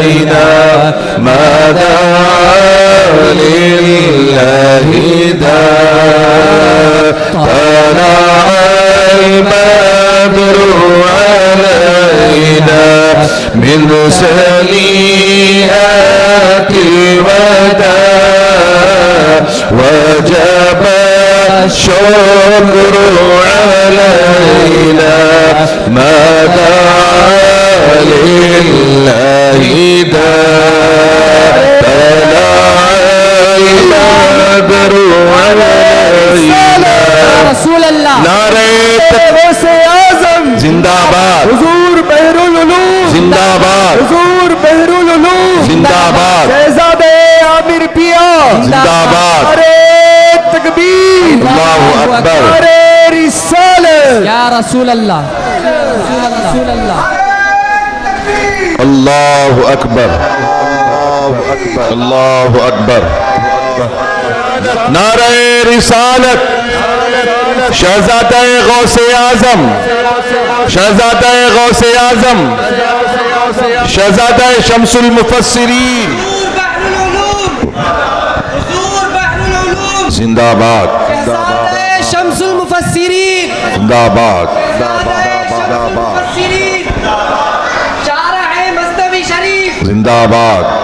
علينا ماذا لله دار طلع البدر علينا من سنيئات الوداع وجب الشكر علينا ماذا لله دار طلع البدر علينا رسول اللہ نعرہ غوث اعظم زندہ باد حضور بحر العلوم زندہ باد حضور بحر العلوم زندہ باد شہزادہ عامر پیا زندہ باد نعرہ تکبیر اللہ اکبر نعرہ رسالت یا رسول اللہ رسول اللہ اللہ اکبر اللہ اکبر نعرہ رسالت شہزادہ غوث اعظم شہزادہ غوث اعظم شہزادہ شمس المفسرین زندہ باد شمس المفسرین زندہ باد شارح مصطفی شریف زندہ باد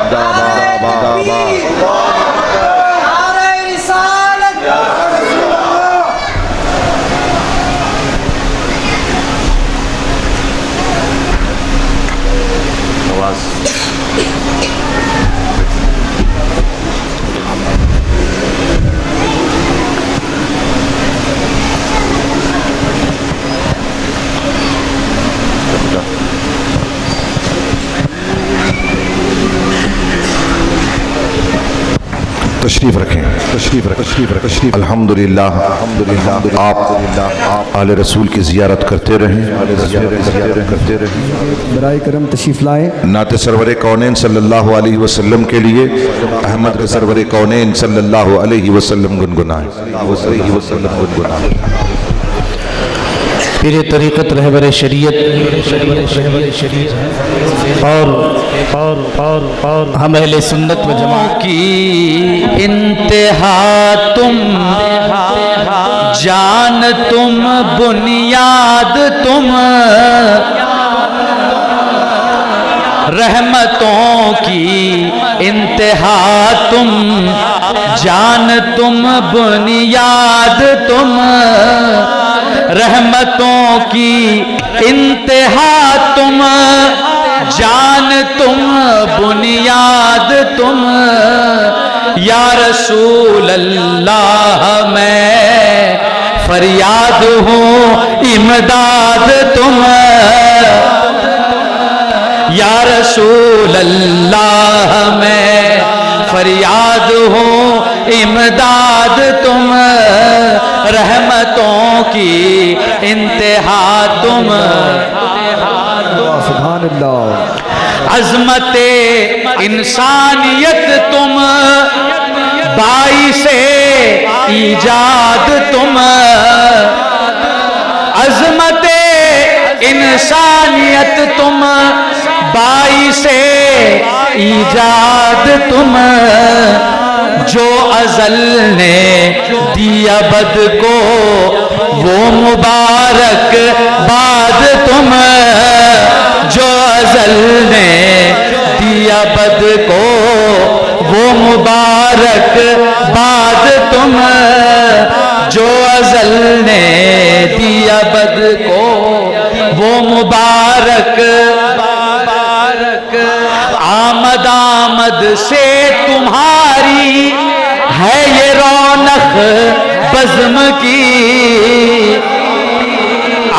تشریف رکھیں تشریف الحمدللہ آپ آل رسول کی زیارت کرتے رہیں برائے کرم تشریف لائیں نعت سرور کونین صلی اللہ علیہ وسلم کے لیے احمد سرور کونین صلی اللہ علیہ وسلم گنگنائیں پیر طریقت رہبر شریعت اور ہم اہل سنت و جماعت کی انتہا تم جان تم بنیاد تم رحمتوں کی انتہا تم جان تم بنیاد تم رحمتوں کی انتہا تم جان تم بنیاد تم یا رسول اللہ میں فریاد ہوں امداد تم یا رسول اللہ میں فریاد ہوں امداد تم رحمتوں کی انتہا تم سبحان اللہ عظمت انسانیت تم باعث ایجاد تم عظمت انسانیت تم باعث ایجاد تم جو ازل نے دیا بد کو وہ مبارک باد تم جو ازل نے دیا بد کو وہ مبارک باد تم جو ازل نے دیا بد کو وہ مبارک آمد آمد سے تمہاری ہے یہ رونق بزم کی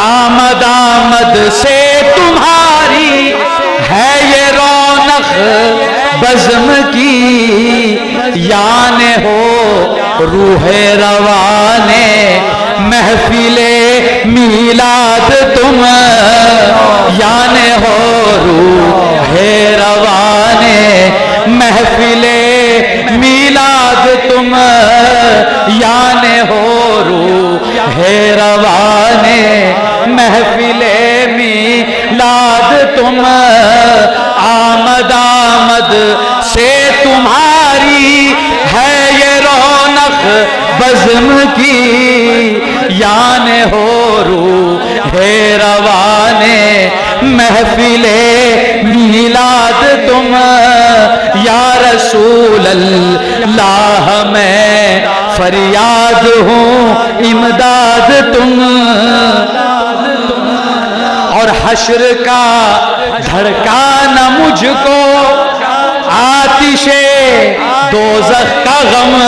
آمد آمد سے تمہاری ہے یہ رونق بزم کی یعنی ہو روح روانے محفل میلاد تم یعنی ہو روح روانے محفل میلاد تم یعنی ہو روح روانے محفل میلاد تم آمد بزم کی یان ہو روح روانے محفل میلاد تم یا رسول اللہ میں فریاد ہوں امداد تم اور حشر کا دھڑکانا مجھ کو آتش دوزخ کا غم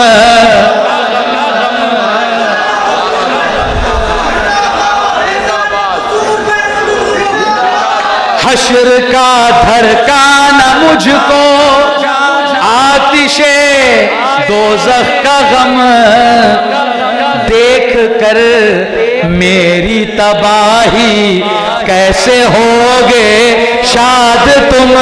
حشر کا دھڑکانا مجھ کو آتش دوزخ کا غم دیکھ کر میری تباہی کیسے ہوگے شاد تم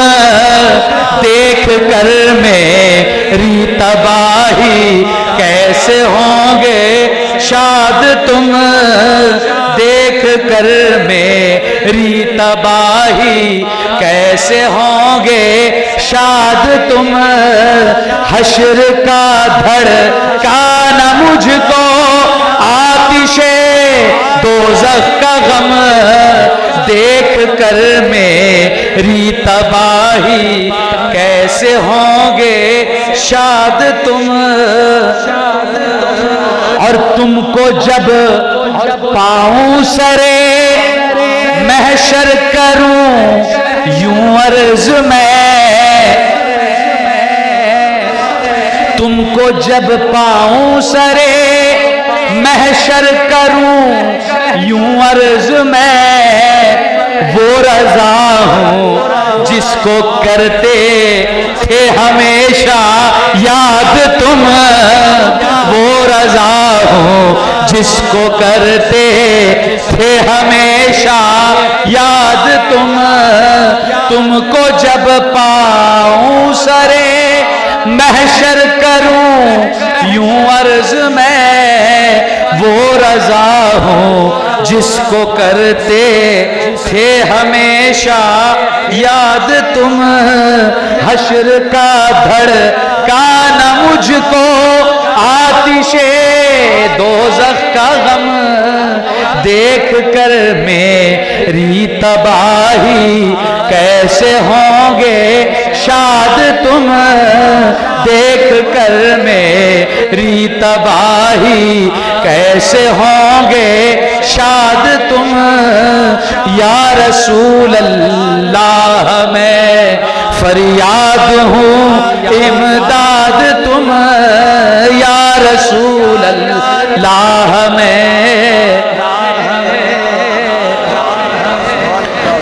دیکھ کر میری تباہی کیسے ہوں گے شاد تم دیکھ کر میری تباہی کیسے ہوں گے شاد تم حشر کا دھڑکانا مجھ کو آتش دوزخ کا غم دیکھ کر میری تباہی کیسے ہوں گے شاد تم اور تم کو جب پاؤں سرے محشر کروں یوں عرض میں تم کو جب پاؤں سرے محشر کروں یوں عرض میں وہ رضا ہوں جس کو کرتے تھے ہمیشہ یاد تم وہ رضا ہوں جس کو کرتے تھے ہمیشہ یاد تم کو جب پاؤں سرے محشر کروں یوں عرض میں وہ رضا ہوں جس کو کرتے تھے ہمیشہ یاد تم حشر کا دھڑکانا مجھ کو آتش دوزخ کا غم دیکھ کر میری تباہی کیسے ہوں گے شاد تم دیکھ کر میری تباہی کیسے ہوں گے شاد تم یا رسول اللہ میں فریاد ہوں امداد تم یا رسول اللہ میں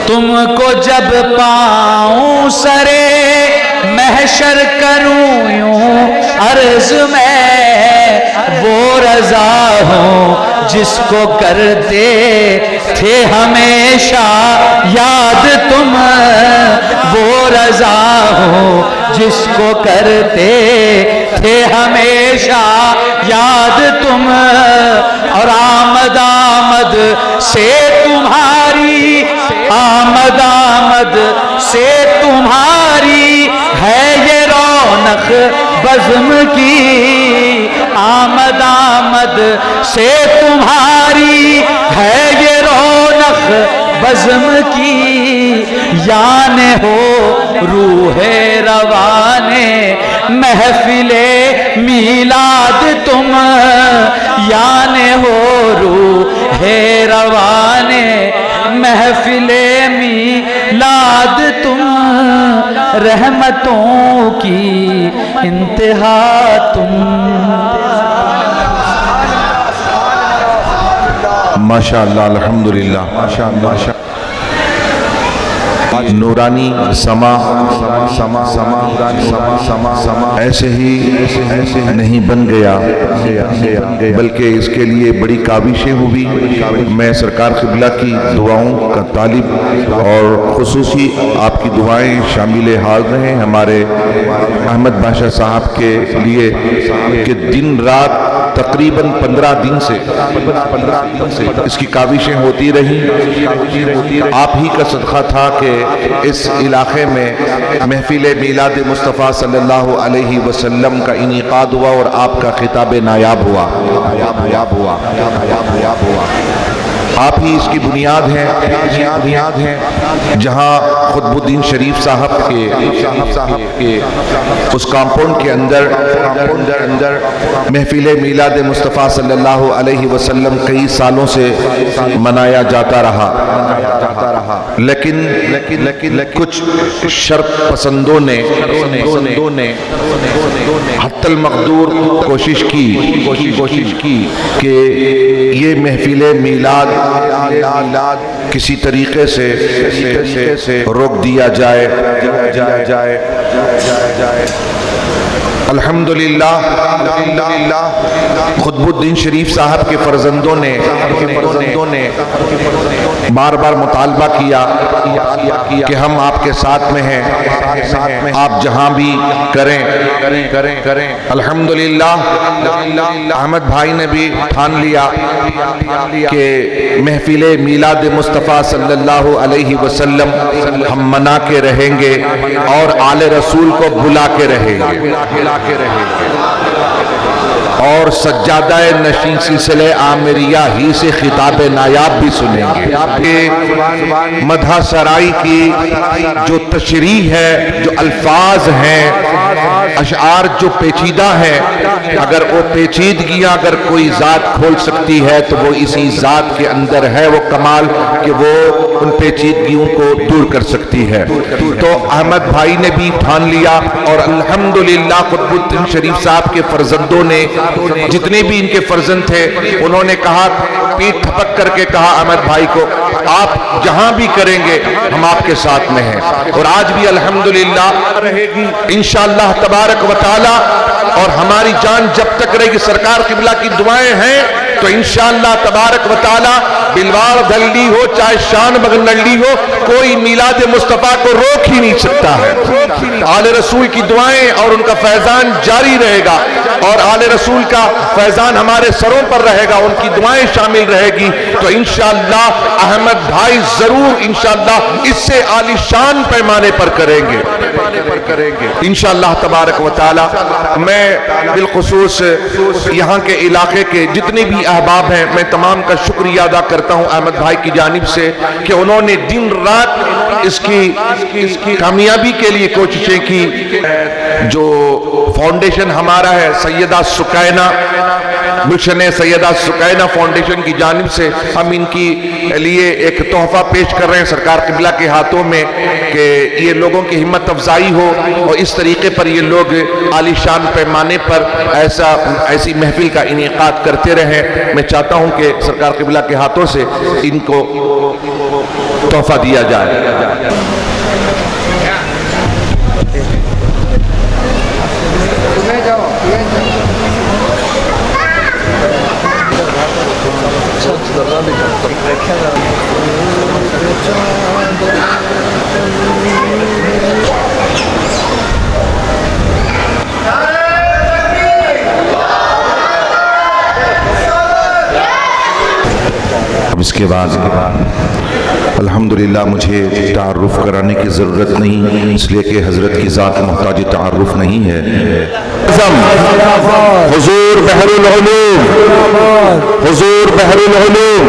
تم کو جب پاؤں سرے محشر کروں یوں عرض میں وہ رضا ہوں جس کو کرتے تھے ہمیشہ یاد تم وہ رضا ہوں جس کو کرتے تھے ہمیشہ یاد تم اور آمد آمد سے تمہاری آمد آمد سے تمہاری ہے یہ رونق بزم کی آمد آمد سے تمہاری ہے یہ رونق بزم کی یان ہو روح روانے محفل میلاد تم یان ہو روح روانے محفل میلاد تم رحمتوں کی انتہا تم ماشاءاللہ الحمدللہ ماشاءاللہ نورانی سما ایسے ہی نہیں بن گیا بلکہ اس کے لیے بڑی کاوشیں ہوئی میں سرکار قبلہ کی دعاؤں کا طالب اور خصوصی آپ کی دعائیں شامل حال رہیں ہمارے احمد بادشاہ صاحب کے لیے کہ دن رات تقریباً 15 دن سے اس کی کاوشیں ہوتی رہی. آپ ہی کا صدقہ تھا کہ اس علاقے میں محفل میلاد مصطفیٰ صلی اللہ علیہ وسلم کا انعقاد ہوا اور آپ کا خطاب نایاب ہوا. آپ ہی اس کی بنیاد ہیں. جہاں قطب الدین شریف صاحب کے اس کامپاؤنڈ کے اندر محفل میلاد مصطفیٰ صلی اللہ علیہ وسلم کئی سالوں سے منایا جاتا رہا. لیکن کچھ شرط پسندوں نے حتی المقدور کوشش کی کہ یہ محفل میلاد کسی طریقے سے روک دیا جائے. الحمدللہ قطب الدین شریف صاحب کے فرزندوں نے بار بار مطالبہ کیا کہ ہم آپ کے ساتھ میں ہیں, آپ جہاں بھی کریں. الحمدللہ احمد بھائی نے بھی ٹھان لیا کہ محفل میلاد مصطفیٰ صلی اللہ علیہ وسلم ہم منا کے رہیں گے اور آل رسول کو بلا کے رہیں گے اور سجادہ نشین سلسلہ عامریہ ہی سے خطاب نایاب بھی سنیں گے. آپ کے مدح سرائی کی جو تشریح ہے, جو الفاظ ہیں, اشعار جو پیچیدہ ہیں, اگر وہ پیچیدگیاں اگر کوئی ذات کھول سکتی ہے تو وہ اسی ذات کے اندر ہے وہ کمال کہ وہ ان پیچیدگیوں کو دور کر سکتی ہے. تو احمد بھائی نے بھی ٹھان لیا اور الحمدللہ قطب الدین شریف صاحب کے فرزندوں نے, جتنے بھی ان کے فرزند تھے, انہوں نے کہا, پیٹ تھپک کر کے کہا احمد بھائی کو, آپ جہاں بھی کریں گے ہم آپ کے ساتھ میں ہیں. اور آج بھی الحمدللہ رہے گی انشاءاللہ تبارک و تعالی. اور ہماری جان جب تک رہے گی, سرکار قبلہ کی دعائیں ہیں تو انشاءاللہ تبارک و تعالی بلوار دھلی ہو چاہے شان بغلنڈی ہو, کوئی میلاد مصطفیٰ کو روک ہی نہیں سکتا ہے. آل رسول کی دعائیں اور ان کا فیضان جاری رہے گا اور آل رسول کا فیضان ہمارے سروں پر رہے گا, ان کی دعائیں شامل رہے گی. تو انشاءاللہ احمد بھائی ضرور انشاءاللہ اس سے عالی شان پیمانے پر کریں گے انشاءاللہ تبارک و تعالی. میں بالخصوص یہاں کے علاقے کے جتنے بھی احباب ہیں, میں تمام کا شکریہ ادا کرتا ہوں احمد بھائی کی جانب سے کہ انہوں نے دن رات اس کی کامیابی کے لیے کوششیں کی. جو فاؤنڈیشن ہمارا ہے سیدہ سکینہ, گلشن سیدہ سکینہ فاؤنڈیشن کی جانب سے ہم ان کی لیے ایک تحفہ پیش کر رہے ہیں سرکار قبلہ کے ہاتھوں میں کہ یہ لوگوں کی ہمت افزائی ہو اور اس طریقے پر یہ لوگ عالی شان پیمانے پر ایسی محفل کا انعقاد کرتے رہیں. میں چاہتا ہوں کہ سرکار قبلہ کے ہاتھوں سے ان کو تحفہ دیا جائے. اب اس کے بعد الحمدللہ مجھے تعارف کرانے کی ضرورت نہیں, اس لیے کہ حضرت کی ذات محتاج تعارف نہیں ہے. حضور بحر العلوم, حضور بحر العلوم,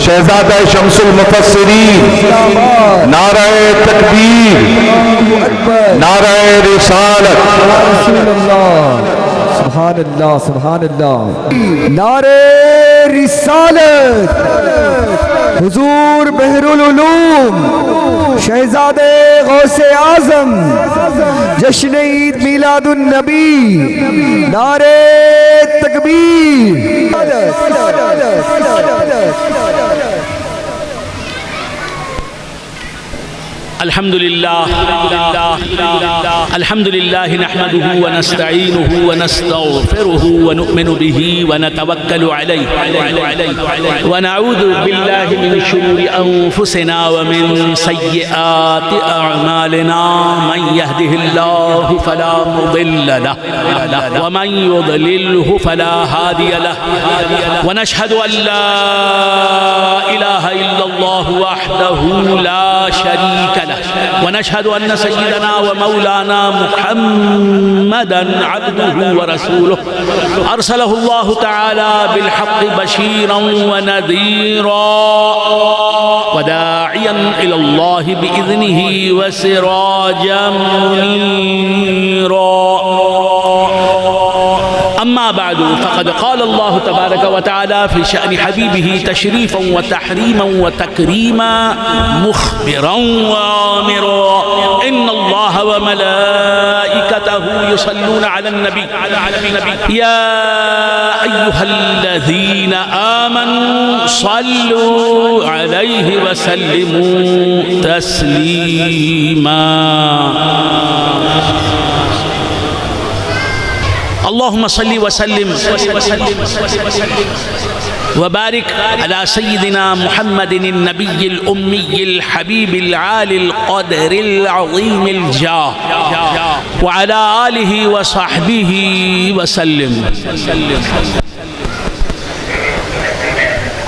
شہزادہ شمس المفسرین, نعرہ تکبیر, نعرہ رسالت. سبحان اللہ سبحان اللہ. نعرہ رسالت, حضور بحر العلوم, شہزادے غوث اعظم, جشن عید میلاد النبی, نعرہ تکبیر. الحمد لله نحمده ونستعينه ونستغفره ونؤمن به ونتوكل عليه ونعوذ بالله من شرور أنفسنا ومن سيئات أعمالنا من يهده الله فلا مضل له ومن يضلله فلا هادي له ونشهد أن لا إله إلا الله وحده لا شريك له ونشهد أن سيدنا ومولانا محمدا عبده ورسوله أرسله الله تعالى بالحق بشيرا ونذيرا وداعيا إلى الله بإذنه وسراجا منيرا أما بعد فقد قال الله تبارك وتعالى في شأن حبيبه تشريفا وتحريما وتكريما مخبرا وآمرا إن الله وملائكته يصلون على النبي يا أيها الذين آمنوا صلوا عليه وسلموا تسليما اللهم صل وسلم وبارك على سيدنا محمد النبي الأمي الحبيب العالي القدر العظيم الجاه وعلى آله وصحبه وسلم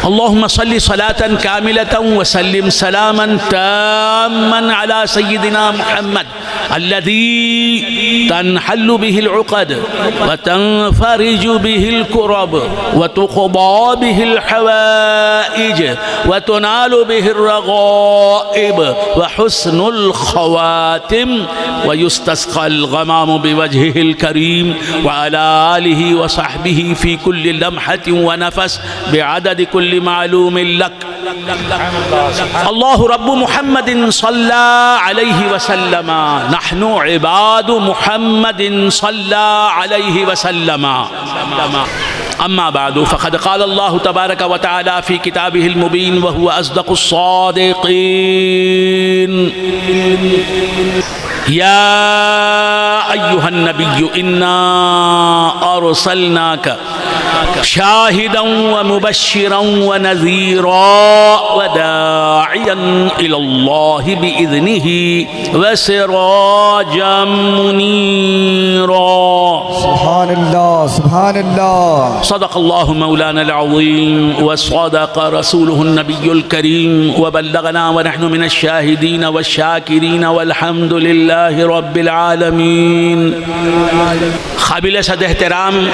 اللهم صل صلاة كاملة وسلم سلاما تاما على سيدنا محمد الذي تنحل به العقد وتنفرج به الكرب وتقضى به الحوائج وتنال به الرغائب وحسن الخواتم ويستسقى الغمام بوجهه الكريم وعلى آله وصحبه في كل لمحة ونفس بعدد كل معلوم لك الله رب محمد صلى عليه وسلم نحن عباد محمد صلى عليه وسلم أما بعد فقد قال الله تبارك وتعالى في كتابه المبين وهو أصدق الصادقين يا أيها النبي إنا أرسلناك شاهدا ومبشرا ونذيرا وداعيا إلى الله بإذنه وسراجا منيرا سبحان الله سبحان الله صدق الله مولانا العظيم وصدق رسوله النبي الكريم وبلغنا ونحن من الشاهدين والشاكرين والحمد لله رب العالمين قابل صد احترام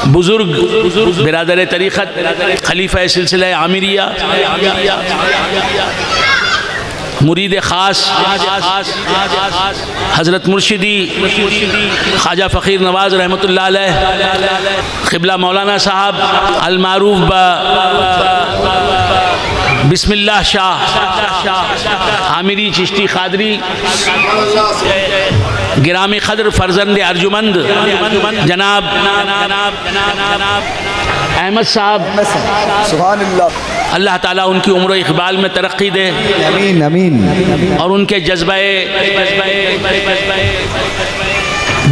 بزرگ برادر طریقت خلیفہ سلسلہ عامریہ مرید خاص حضرت مرشدی خواجہ فقیر نواز رحمۃ اللہ علیہ قبلہ مولانا صاحب المعروف بسم اللہ شاہ عامری چشتی قادری گرامی قدر فرزند ارجمند جناب احمد صاحب سبحان اللہ اللہ تعالیٰ ان کی عمر و اقبال میں ترقی دے امین امین اور ان کے جذبہ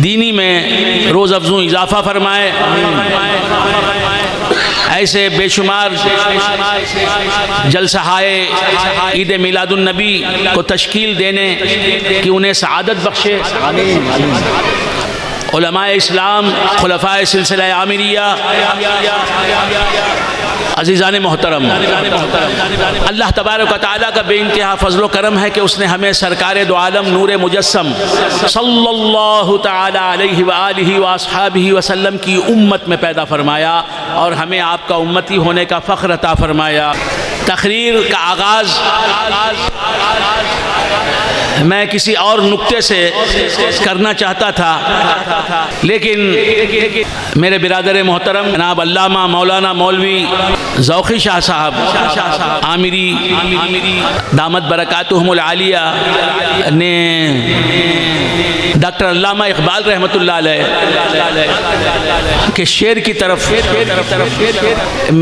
دینی میں روز افزوں اضافہ فرمائے ایسے بے شمار جلسہائے عید میلاد النبی کو تشکیل دینے کی انہیں سعادت بخشے علماء اسلام خلفاء سلسلہ عامریہ عزیزان محترم اللہ تبارک و تعالیٰ کا بے انتہا فضل و کرم ہے کہ اس نے ہمیں سرکار دو عالم نور مجسم صلی اللہ تعالیٰ علیہ وآلہ واصحابہ وسلم کی امت میں پیدا فرمایا اور ہمیں آپ کا امتی ہونے کا فخر عطا فرمایا تقریر کا آغاز میں کسی اور نقطے سے کرنا چاہتا تھا لیکن میرے برادر محترم جناب علامہ مولانا مولوی ذوقی شاہ صاحب عامری دامت برکاتہم العالیہ نے ڈاکٹر علامہ اقبال رحمۃ اللہ علیہ کے شعر کی طرف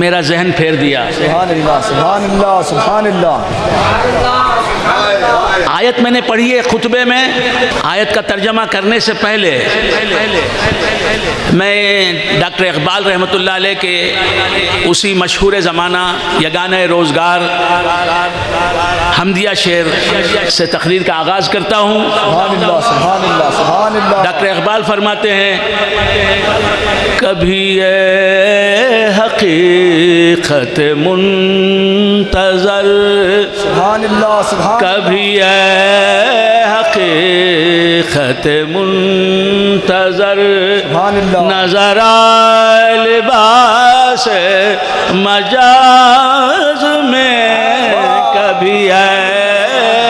میرا ذہن پھیر دیا. سبحان اللہ سبحان اللہ سبحان اللہ. آیت میں نے پڑھی ہے خطبے میں. آیت کا ترجمہ کرنے سے پہلے میں ڈاکٹر اقبال رحمۃ اللہ علیہ کے اسی مشہور زمانہ یگانہ روزگار حمدیہ شعر سے تقریر کا آغاز کرتا ہوں. سبحان اللہ سبحان اللہ سبحان اللہ. ڈاکٹر اقبال فرماتے ہیں کبھی اے حقیقت منتظر سبحان اللہ سبحان کبھی اے حقیقت منتظر سبحان اللہ. نظر آئے لباس مجاز میں کبھی اے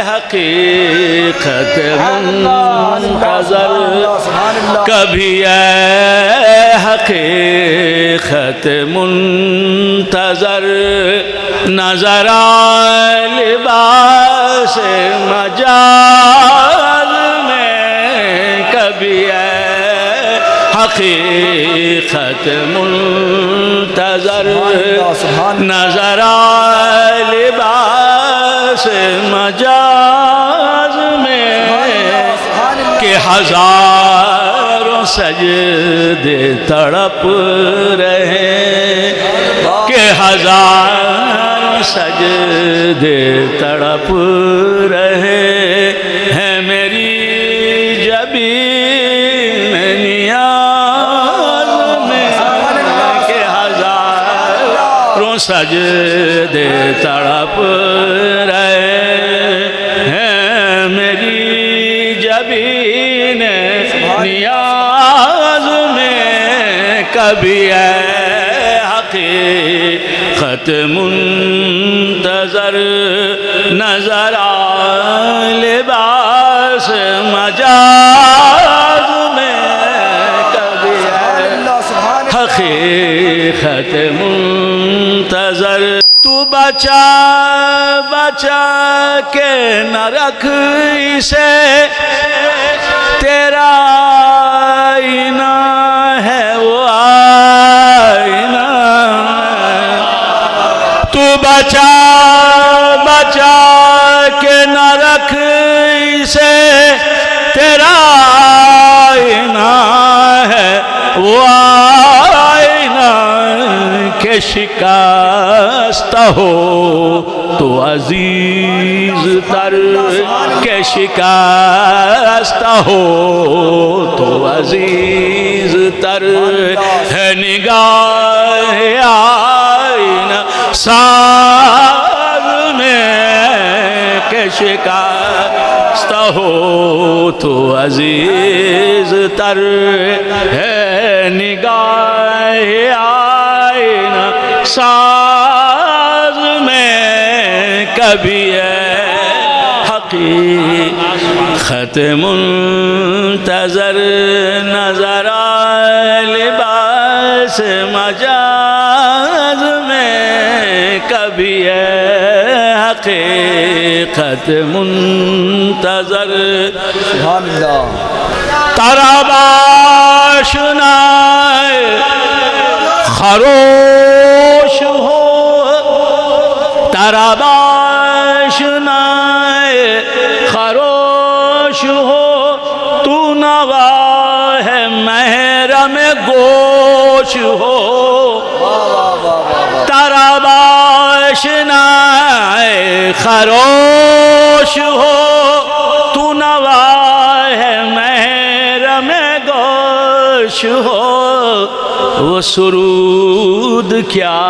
حقیقت منتظر کبھی اے حقیقت منتظر نظر آئے لباس مجاز میں کبھی اے حقیقت منتظر نظر آئے لباس مجاز میں کہ ہزاروں سجدے تڑپ رہے کہ ہزاروں سجدے تڑپ رہے ہیں میری جبین نیاز میں کہ ہزاروں سجدے تڑپ رہے ہیں میری جبین نیاز میں کبھی اے حقیقت منتظر نظر آئے لباس مجاز میں کبھی اے حقیقت منتظر تو بچا بچا کے نہ رکھ اسے تیرا آئینہ ہے وہ آئینہ تو بچا بچا کے نہ رکھ اسے تیرا آئینہ ہے وہ آئینہ کہ شکست ہو تو عزیز تر کہ شکست ہو تو عزیز تر ہے نگاہ آئینہ ساز میں کہ شکست ہو تو عزیز تر ہے نگاہ آئینہ ساز میں کبھی اے حقیقت منتظر نظر آئے لباس مجاز میں کبھی اے حقیقت منتظر سبحان اللہ. طرب آشنائے خروش ہو طرب آشنائے خروش ہو تو نوا ہے محرم گوش ہو طرب آشنائے خروش ہو تو نوا ہے محرم گوش ہو وہ سرود کیا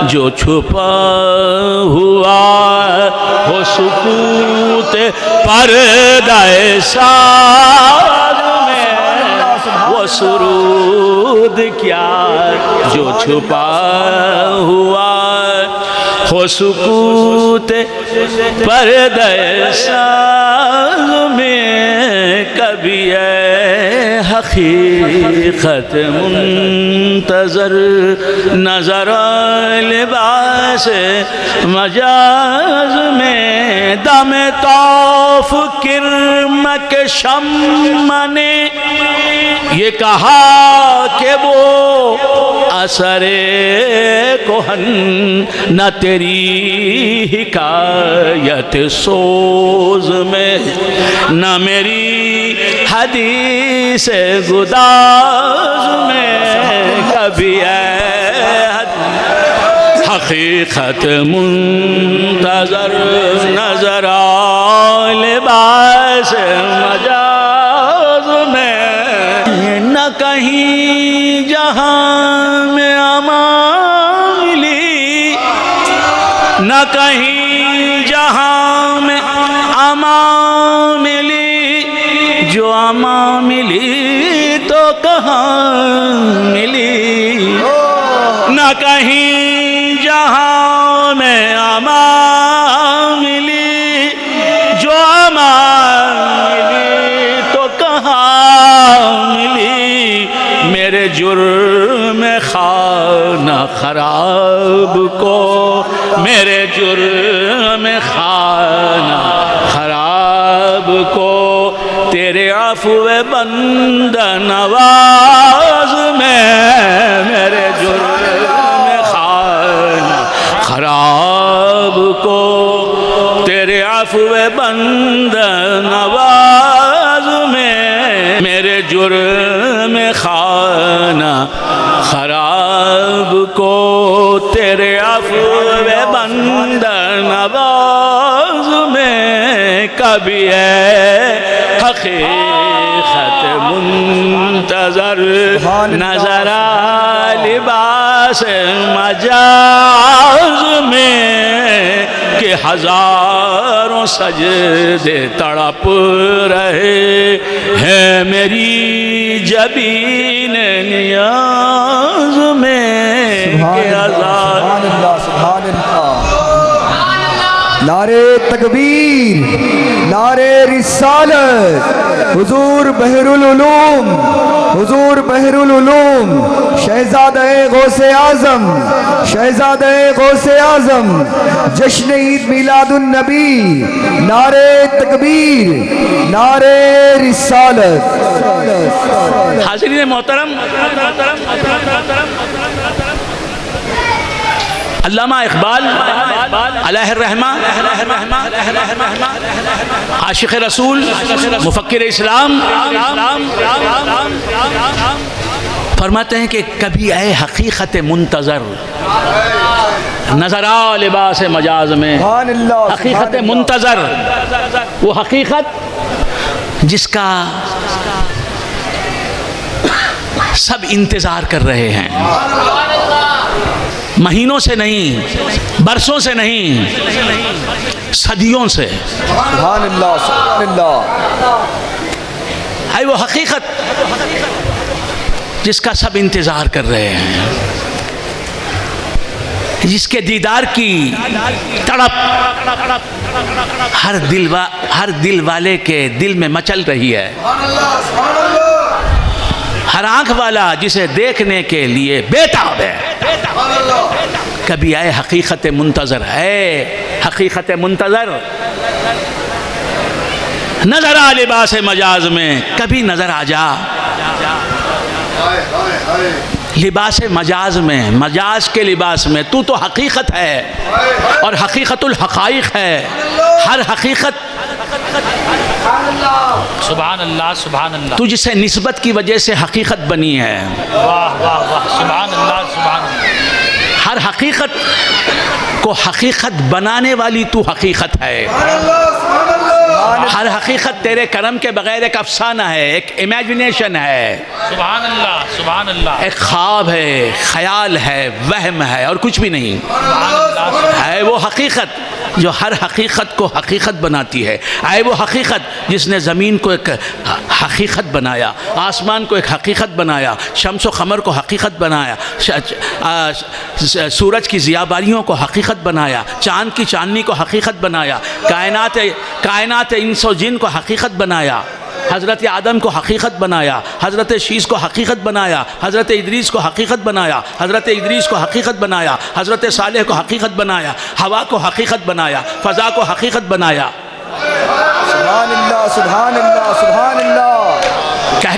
جو چھپا ہوا ہو سکوت پردہ ساز میں وہ سرود کیا جو چھپا ہوا ہو سکوت پردہ ساز میں کبھی اے حقیقت منتظر نظر لباس مجاز میں دم طوف کرم نمک شمع نے یہ کہا کہ وہ اثر کہن نہ تیری حکایت سوز میں نہ میری حدیث گداز میں کبھی حقیقت منتظر نظر آ لباس مجاز میں نہ کہیں جہاں میں امان ملی نہ کہیں جہاں میں امان ملی جو امان ملی تو کہاں ملی نہ کہیں جہاں میں امان ملی جو امان ملی تو کہاں ملی میرے جرم خانہ خراب کو میرے جرم خانہ خراب کو تیرے عفو بندہ نواز میں میرے جرم خراب کو تیرے عفو بندہ نواز میں میرے جرم خانہ خراب کو تیرے عفو بندہ نواز میں کبھی ہے حقیقت منتظر نظر آ لباس مجاز میں کہ ہزاروں سجدے تڑپ رہے ہیں میری جبین نیاز میں کہ سبحان اللہ سبحان اللہ نعرے تکبیر نعرے رسالت حضور بحر العلوم حضور بحر العلوم شہزادہ غوث اعظم شہزادہ غوث اعظم جشن عید میلاد النبی نعرے تکبیر نعرے رسالت حاضرین محترم علامہ اقبال علیہ الرحمہ عاشق رسول مفکر اسلام فرماتے ہیں کہ کبھی اے حقیقت منتظر نظر آ لباس مجاز میں حقیقت منتظر وہ حقیقت جس کا سب انتظار کر رہے ہیں مہینوں سے نہیں برسوں سے نہیں صدیوں سے سبحان اللہ سبحان اللہ ہے وہ حقیقت جس کا سب انتظار کر رہے ہیں جس کے دیدار کی تڑپ ہر دل والے کے دل میں مچل رہی ہے ہر آنکھ والا جسے دیکھنے کے لیے بےتاب ہے کبھی آئے حقیقت منتظر ہے حقیقت منتظر نظر آ لباس مجاز میں کبھی نظر آ جا لباس مجاز میں مجاز کے لباس میں تو حقیقت ہے اور حقیقت الحقائق ہے ہر حقیقت سبحان اللہ سبحان اللہ تو جسے نسبت کی وجہ سے حقیقت بنی ہے واہ واہ واہ سبحان اللہ سبحان اللہ ہر حقیقت کو حقیقت بنانے والی تو حقیقت ہے ہر حقیقت تیرے کرم کے بغیر ایک افسانہ ہے ایک امیجنیشن ہے سبحان اللہ سبحان اللہ ایک خواب ہے خیال ہے وہم ہے اور کچھ بھی نہیں سبحان اللہ ہے وہ حقیقت جو ہر حقیقت کو حقیقت بناتی ہے آئے وہ حقیقت جس نے زمین کو ایک حقیقت بنایا آسمان کو ایک حقیقت بنایا شمس و قمر کو حقیقت بنایا سورج کی ضیاباریوں کو حقیقت بنایا چاند کی چاندنی کو حقیقت بنایا کائنات انس و جن کو حقیقت بنایا حضرت آدم کو حقیقت بنایا حضرت شیس کو حقیقت بنایا حضرت ادریس کو حقیقت بنایا حضرت ادریس کو حقیقت بنایا حضرت صالح کو حقیقت بنایا ہوا کو حقیقت بنایا فضا کو حقیقت بنایا سبحان اللہ سبحان اللہ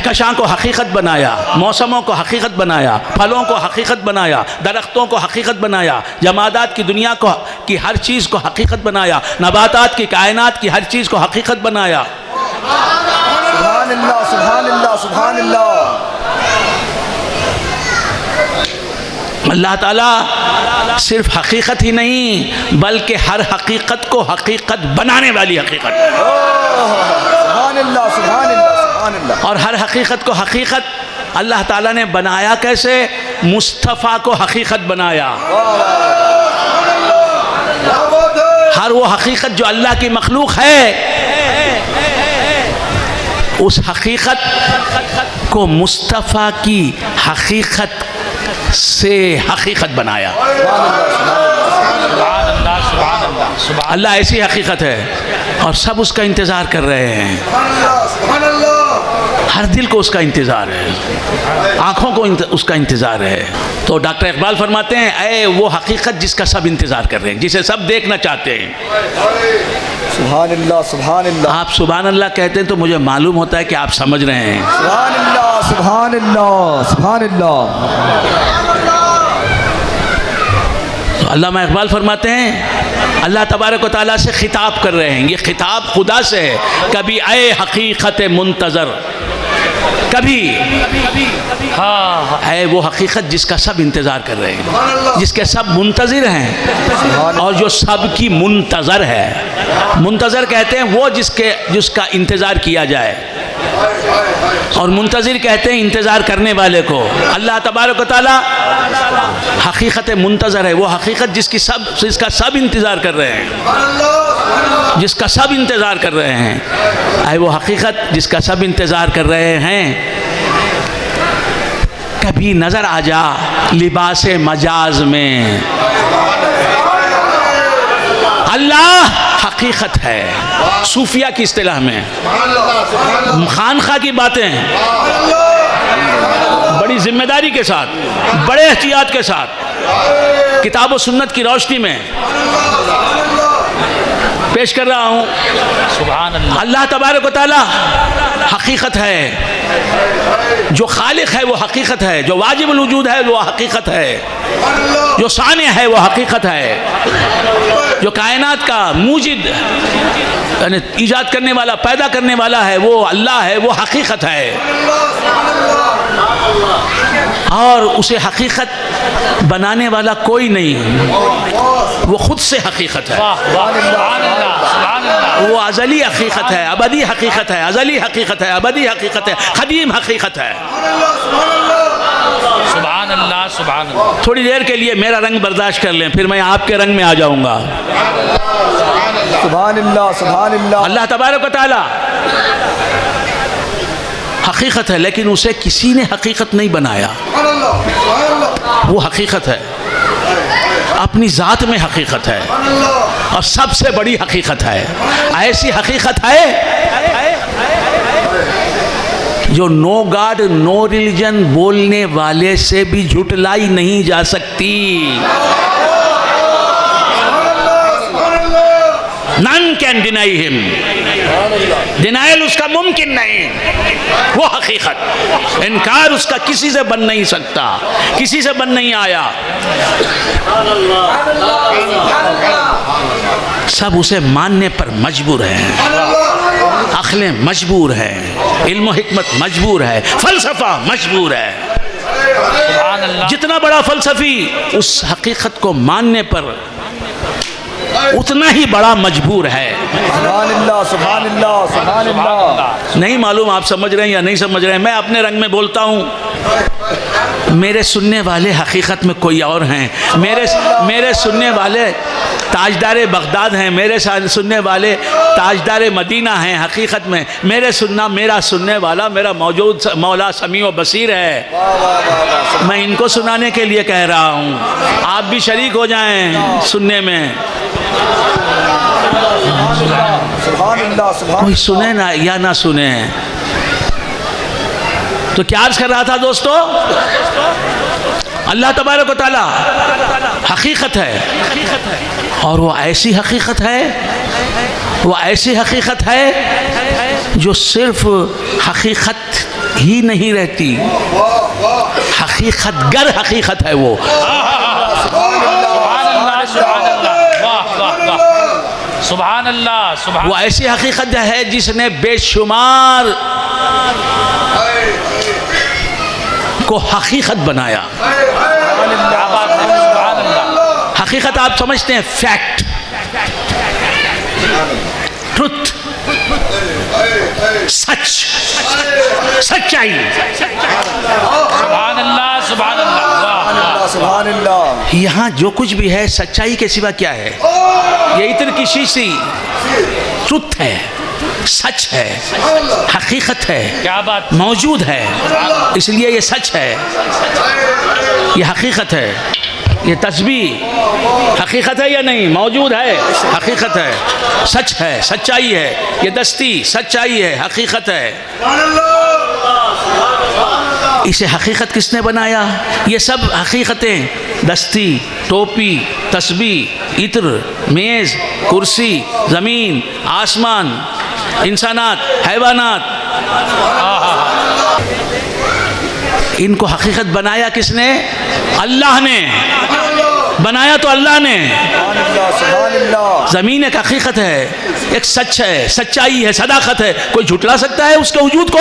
کہکشاں کو حقیقت بنایا، موسموں کو حقیقت بنایا، پھلوں کو حقیقت بنایا، درختوں کو حقیقت بنایا، جمادات کی دنیا کو کی ہر چیز کو حقیقت بنایا، نباتات کی کائنات کی ہر چیز کو حقیقت بنایا۔ سبحان اللہ سبحان اللہ سبحان اللہ۔ اللہ تعالیٰ صرف حقیقت ہی نہیں بلکہ ہر حقیقت کو حقیقت بنانے والی حقیقت، سبحان اللہ سبحان اللہ سبحان اللہ۔ اور ہر حقیقت کو حقیقت اللہ تعالیٰ نے بنایا کیسے؟ مصطفیٰ کو حقیقت بنایا۔ ہر وہ حقیقت جو اللہ کی مخلوق ہے، اس حقیقت کو مصطفیٰ کی حقیقت سے حقیقت بنایا۔ اللہ ایسی حقیقت ہے اور سب اس کا انتظار کر رہے ہیں۔ ہر دل کو اس کا انتظار ہے، آنکھوں کو اس کا انتظار ہے۔ تو ڈاکٹر اقبال فرماتے ہیں، اے وہ حقیقت جس کا سب انتظار کر رہے ہیں، جسے سب دیکھنا چاہتے ہیں۔ سبحان اللہ سبحان اللہ۔ آپ سبحان اللہ کہتے ہیں تو مجھے معلوم ہوتا ہے کہ آپ سمجھ رہے ہیں۔ سبحان اللہ سبحان اللہ سبحان اللہ۔ علامہ اقبال فرماتے ہیں، اللہ تبارک و تعالیٰ سے خطاب کر رہے ہیں، یہ خطاب خدا سے ہے۔ کبھی اے حقیقت منتظر، کبھی اے وہ حقیقت جس کا سب انتظار کر رہے ہیں، جس کے سب منتظر ہیں اور جو سب کی منتظر ہے۔ منتظر کہتے ہیں وہ جس کا انتظار کیا جائے، اور منتظر کہتے ہیں انتظار کرنے والے کو۔ اللہ تبارک و تعالیٰ حقیقت منتظر ہے، وہ حقیقت جس کا سب انتظار کر رہے ہیں، جس کا سب انتظار کر رہے ہیں۔ اے وہ حقیقت جس کا سب انتظار کر رہے ہیں، کبھی نظر آ جا لباس مجاز میں۔ اللہ حقیقت ہے صوفیہ کی اصطلاح میں، خانخواہ کی باتیں بڑی ذمہ داری کے ساتھ، بڑے احتیاط کے ساتھ کتاب و سنت کی روشنی میں پیش کر رہا ہوں۔ سبحان اللہ۔ اللہ تبارک و تعالی حقیقت ہے، جو خالق ہے وہ حقیقت ہے، جو واجب الوجود ہے وہ حقیقت ہے، جو صانع ہے وہ حقیقت ہے، جو کائنات کا موجد یعنی ایجاد کرنے والا، پیدا کرنے والا ہے وہ اللہ ہے، وہ حقیقت ہے، اور اسے حقیقت بنانے والا کوئی نہیں، وہ خود سے حقیقت ہے۔ وہ ازلی حقیقت ہے، ابدی حقیقت ہے، ازلی حقیقت ہے، ابدی حقیقت ہے، قدیم حقیقت ہے۔ سبحان اللہ سبحان اللہ۔ تھوڑی دیر کے لیے میرا رنگ برداشت کر لیں، پھر میں آپ کے رنگ میں آ جاؤں گا۔ سبحان اللہ سبحان اللہ۔ اللہ تبارک و تعالی حقیقت ہے، لیکن اسے کسی نے حقیقت نہیں بنایا، وہ حقیقت ہے، اپنی ذات میں حقیقت ہے، اور سب سے بڑی حقیقت ہے۔ ایسی حقیقت ہے جو نو گاڈ نو ریلیجن بولنے والے سے بھی جھٹلائی نہیں جا سکتی۔ None can deny him. Denial اس کا ممکن نہیں، وہ حقیقت، انکار اس کا کسی سے بن نہیں سکتا، کسی سے بن نہیں آیا۔ سب اسے ماننے پر مجبور ہیں، عقلیں مجبور ہیں، علم و حکمت مجبور ہے، فلسفہ مجبور ہے۔ جتنا بڑا فلسفی اس حقیقت کو ماننے پر اتنا ہی بڑا مجبور ہے۔ سبحان اللہ سبحان اللہ سبحان اللہ۔ نہیں معلوم آپ سمجھ رہے ہیں یا نہیں سمجھ رہے ہیں، میں اپنے رنگ میں بولتا ہوں۔ میرے سننے والے حقیقت میں کوئی اور ہیں، میرے سننے والے تاجدار بغداد ہیں، میرے سننے والے تاجدار مدینہ ہیں حقیقت میں، میرا سننے والا میرا موجود مولا سمیع و بصیر ہے۔ میں ان کو سنانے کے لیے کہہ رہا ہوں، آپ بھی شریک ہو جائیں سننے میں۔ سبحان اللہ سبحان۔ کوئی سنے نہ یا نہ سنے۔ تو کیا عرض کر رہا تھا دوستو، اللہ تبارک و تعالی حقیقت ہے، اور وہ ایسی حقیقت ہے جو صرف حقیقت ہی نہیں رہتی. حقیقت گر حقیقت ہے وہ. سبحان اللہ سبحان وہ ایسی حقیقت ہے جس نے بے شمار کو حقیقت بنایا. حقیقت آپ سمجھتے ہیں فیکٹ, ٹروتھ, سچ, سچائی. سبحان اللہ سبحان اللہ. سبحان اللہ. یہاں جو کچھ بھی ہے سچائی کے سوا کیا ہے؟ یہ اتر کی شیشی ٹروتھ ہے, سچ ہے, حقیقت ہے, کیا بات. موجود ہے, اس لیے یہ سچ ہے, یہ حقیقت ہے. یہ تسبیح حقیقت ہے یا نہیں؟ موجود ہے, حقیقت ہے, سچ ہے, سچائی ہے. یہ دستی سچائی ہے, حقیقت ہے. اسے حقیقت کس نے بنایا؟ یہ سب حقیقتیں, دستی, ٹوپی, تسبیح, عطر, میز, کرسی, زمین, آسمان, انسانات, حیوانات, ان کو حقیقت بنایا کس نے؟ اللہ نے بنایا. تو اللہ نے. سبحان اللہ. زمین ایک حقیقت ہے, ایک سچ ہے, سچائی ہے, صداقت ہے. کوئی جھٹلا سکتا ہے اس کے وجود کو؟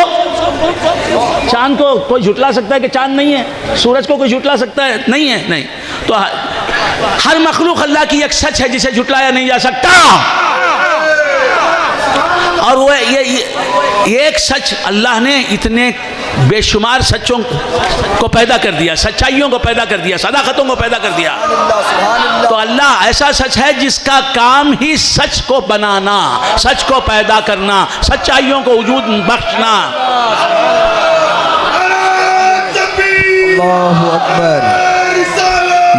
چاند کو کوئی جھٹلا سکتا ہے کہ چاند نہیں ہے؟ سورج کو کوئی جھٹلا سکتا ہے؟ نہیں ہے. نہیں. تو ہر مخلوق اللہ کی ایک سچ ہے جسے جھٹلایا نہیں جا سکتا. اور وہ یہ ایک سچ اللہ نے اتنے بے شمار سچوں کو پیدا کر دیا, سچائیوں کو پیدا کر دیا, صداقتوں کو پیدا کر دیا. تو اللہ ایسا سچ ہے جس کا کام ہی سچ کو بنانا, سچ کو پیدا کرنا, سچائیوں کو وجود بخشنا. اللہ اکبر.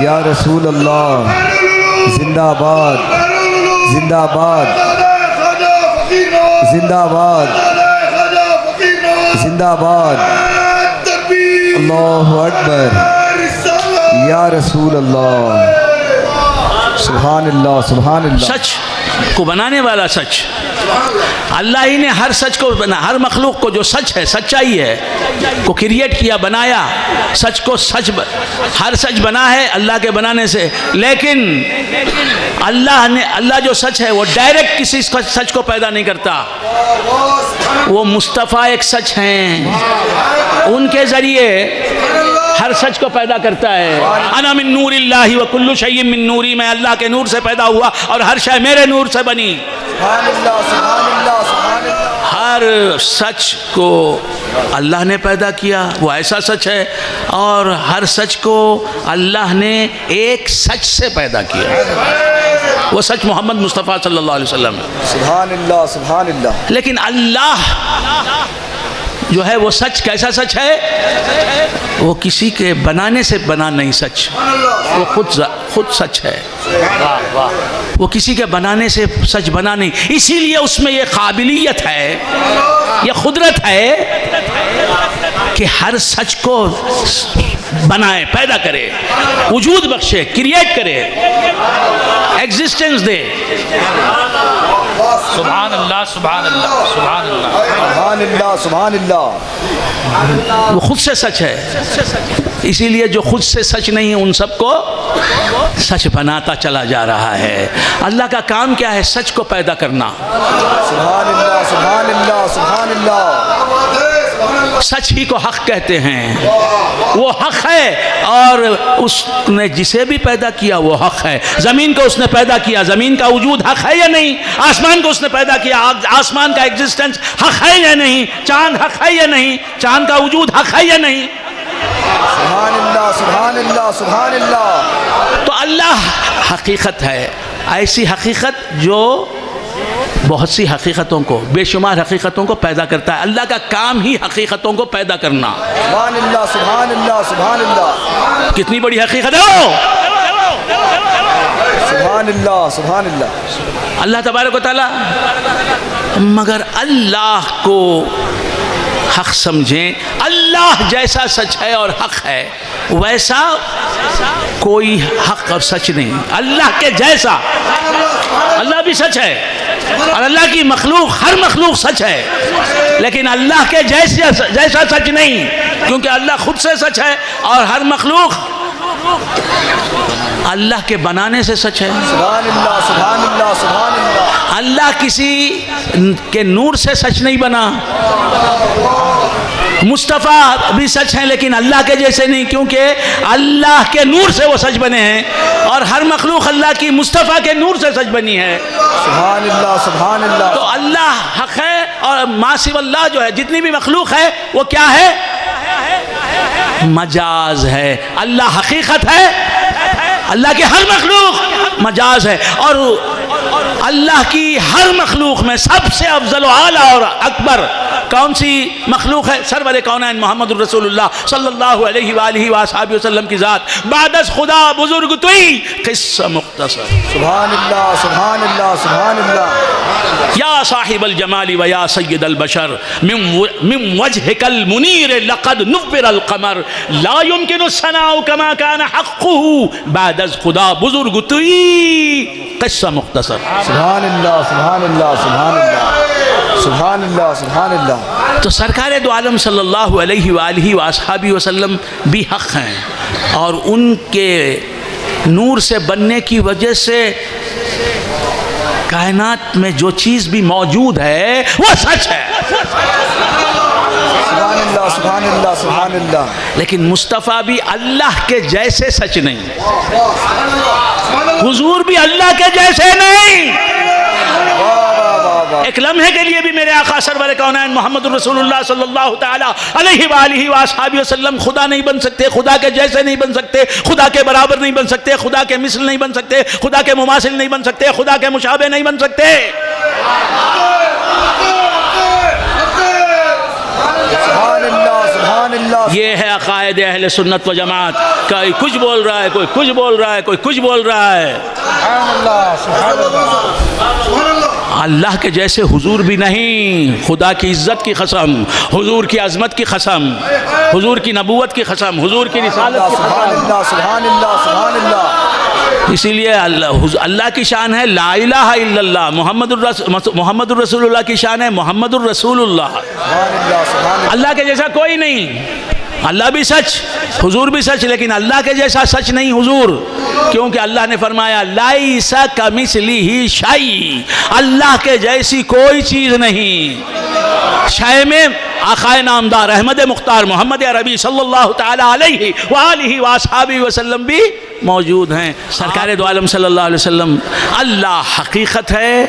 یا رسول اللہ, زندہ آباد, زندہ آباد, زندہ آباد, زندہ آباد. اللہ اکبر. یا رسول اللہ. سبحان اللہ سبحان اللہ. سچ کو بنانے والا سچ اللہ ہی نے ہر سچ کو بنا, ہر مخلوق کو جو سچ ہے, سچائی ہے, کو کریٹ کیا, بنایا. سچ کو ہر سچ بنا ہے اللہ کے بنانے سے. لیکن اللہ جو سچ ہے وہ ڈائریکٹ کسی سچ کو پیدا نہیں کرتا. وہ مصطفیٰ ایک سچ ہیں, ان کے ذریعے ہر سچ کو پیدا کرتا ہے. انا من نور اللہ وکل شیء من نوری, میں اللہ کے نور سے پیدا ہوا اور ہر شے میرے نور سے بنی. سبحان اللہ سبحان اللہ سبحان اللہ. ہر سچ کو اللہ نے پیدا کیا, وہ ایسا سچ ہے. اور ہر سچ کو اللہ نے ایک سچ سے پیدا کیا, وہ سچ محمد مصطفیٰ صلی اللہ علیہ وسلم ہے. سبحان اللہ سبحان اللہ. لیکن اللہ جو ہے وہ سچ کیسا سچ ہے؟ وہ کسی کے بنانے سے بنا نہیں سچ, وہ خود سچ ہے. وہ کسی کے بنانے سے سچ بنا نہیں. اسی لیے اس میں یہ قابلیت ہے, یہ قدرت ہے کہ ہر سچ کو بنائے, پیدا کرے, وجود بخشے, کریٹ کرے, ایگزسٹنس دے. سبحان اللہ سبحان اللہ سبحان اللہ سبحان اللہ سبحان اللہ. وہ خود سے سچ ہے. اسی لیے جو خود سے سچ نہیں ان سب کو سچ بناتا چلا جا رہا ہے. اللہ کا کام کیا ہے؟ سچ کو پیدا کرنا. سبحان اللہ سبحان اللہ سبحان اللہ. سچ ہی کو حق کہتے ہیں. وہ حق ہے اور اس نے جسے بھی پیدا کیا وہ حق ہے. زمین کو اس نے پیدا کیا, زمین کا وجود حق ہے یا نہیں؟ آسمان کو اس نے پیدا کیا, آسمان کا ایگزسٹنس حق ہے یا نہیں؟ چاند حق ہے یا نہیں؟ چاند کا وجود حق ہے یا نہیں؟ سبحان اللہ سبحان اللہ سبحان اللہ. تو اللہ حقیقت ہے, ایسی حقیقت جو بہت سی حقیقتوں کو, بے شمار حقیقتوں کو پیدا کرتا ہے. اللہ کا کام ہی حقیقتوں کو پیدا کرنا. سبحان اللہ سبحان اللہ سبحان اللہ. کتنی بڑی حقیقت ہے وہ. سبحان اللہ سبحان اللہ. اللہ تبارک و تعالی, مگر اللہ کو حق سمجھیں. اللہ جیسا سچ ہے اور حق ہے ویسا کوئی حق اور سچ نہیں. اللہ کے جیسا, اللہ بھی سچ ہے اور اللہ کی مخلوق, ہر مخلوق سچ ہے. لیکن اللہ کے جیسا سچ نہیں، کیونکہ اللہ خود سے سچ ہے اور ہر مخلوق اللہ کے بنانے سے سچ ہے۔ سبحان اللہ سبحان اللہ سبحان اللہ۔ اللہ کسی کے نور سے سچ نہیں بنا۔ مصطفیٰ بھی سچ ہیں لیکن اللہ کے جیسے نہیں، کیونکہ اللہ کے نور سے وہ سچ بنے ہیں، اور ہر مخلوق اللہ کی مصطفیٰ کے نور سے سچ بنی ہے۔ سبحان اللہ سبحان اللہ۔ تو اللہ حق ہے، اور ما سوی اللہ جو ہے جتنی بھی مخلوق ہے وہ کیا ہے؟ مجاز ہے۔ اللہ حقیقت ہے، اللہ کے ہر مخلوق مجاز ہے، اور اللہ کی ہر مخلوق میں سب سے افضل و اعلیٰ اور اکبر کون سی مخلوق ہے؟ سرور کونین محمد الرسول اللہ صلی اللہ علیہ وآلہ وآصحابہ وسلم کی ذات۔ بعد از خدا بزرگ توئی، قصہ مختصر۔ سبحان اللہ سبحان اللہ سبحان اللہ۔ یا صاحب الجمال و یا سید البشر من وجهك المنیر لقد نور القمر لا يمكن الثناء كما كان حقه بعد از خدا بزرگ توئی، قصہ مختصر۔ سبحان اللہ سبحان اللہ سبحان اللہ سبحان اللہ سبحان اللہ۔ تو سرکار دو عالم صلی اللہ علیہ وآلہ وآصحابہ وسلم بھی حق ہیں، اور ان کے نور سے بننے کی وجہ سے کائنات میں جو چیز بھی موجود ہے وہ سچ ہے۔ سبحان اللہ سبحان اللہ سبحان اللہ۔ لیکن مصطفیٰ بھی اللہ کے جیسے سچ نہیں، حضور بھی اللہ کے جیسے نہیں۔ ایک لمحے کے لیے بھی میرے آقا سرور کونین محمد الرسول اللہ صلی اللہ تعالی علیہ وآلہ وآصحابہ وسلم خدا نہیں بن سکتے، خدا کے جیسے نہیں بن سکتے، خدا کے برابر نہیں بن سکتے، خدا کے مثل نہیں بن سکتے، خدا کے مماثل نہیں بن سکتے، خدا کے مشابہ نہیں بن سکتے۔ سبحان اللہ سبحان اللہ۔ یہ ہے عقائد اہل سنت و جماعت۔ کوئی کچھ بول رہا ہے، کوئی کچھ بول رہا ہے، کوئی کچھ بول رہا ہے۔ سبحان اللہ سبحان اللہ۔ اللہ کے جیسے حضور بھی نہیں، خدا کی عزت کی قسم، حضور کی عظمت کی قسم، حضور کی نبوت کی قسم، حضور کی رسالت کی سبحان قسم۔ اللہ سبحان اللہ سبحان اللہ۔ اسی لیے اللہ کی شان ہے لا الہ الا اللہ، محمد الرسول اللہ کی شان ہے محمد الرسول اللہ۔ سبحان اللہ سبحان اللہ۔ اللہ کے جیسا کوئی نہیں، اللہ بھی سچ، حضور بھی سچ، لیکن اللہ کے جیسا سچ نہیں حضور، کیونکہ اللہ نے فرمایا لیس کمثلہ شیء، اللہ کے جیسی کوئی چیز نہیں۔ شے میں آقائے نامدار احمد مختار محمد عربی صلی اللہ تعالی علیہ وآلہ وآصحابہ وسلم بھی موجود ہیں۔ سرکار دو عالم صلی اللہ علیہ وسلم، اللہ حقیقت ہے،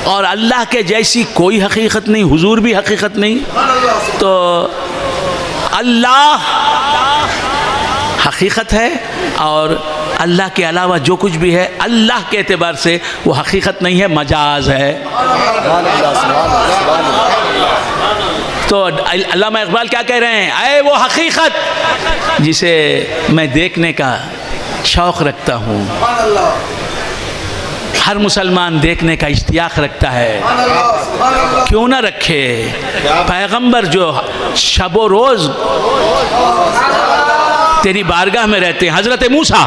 اور اللہ کے جیسی کوئی حقیقت نہیں، حضور بھی حقیقت نہیں۔ تو اللہ حقیقت ہے، اور اللہ کے علاوہ جو کچھ بھی ہے اللہ کے اعتبار سے وہ حقیقت نہیں ہے، مجاز ہے۔ سبحان اللہ سبحان اللہ سبحان اللہ۔ تو علامہ اقبال کیا کہہ رہے ہیں؟ اے وہ حقیقت جسے میں دیکھنے کا شوق رکھتا ہوں، ہر مسلمان دیکھنے کا اشتیاق رکھتا ہے، کیوں نہ رکھے؟ پیغمبر جو شب و روز تیری بارگاہ میں رہتے ہیں، حضرت موسیٰ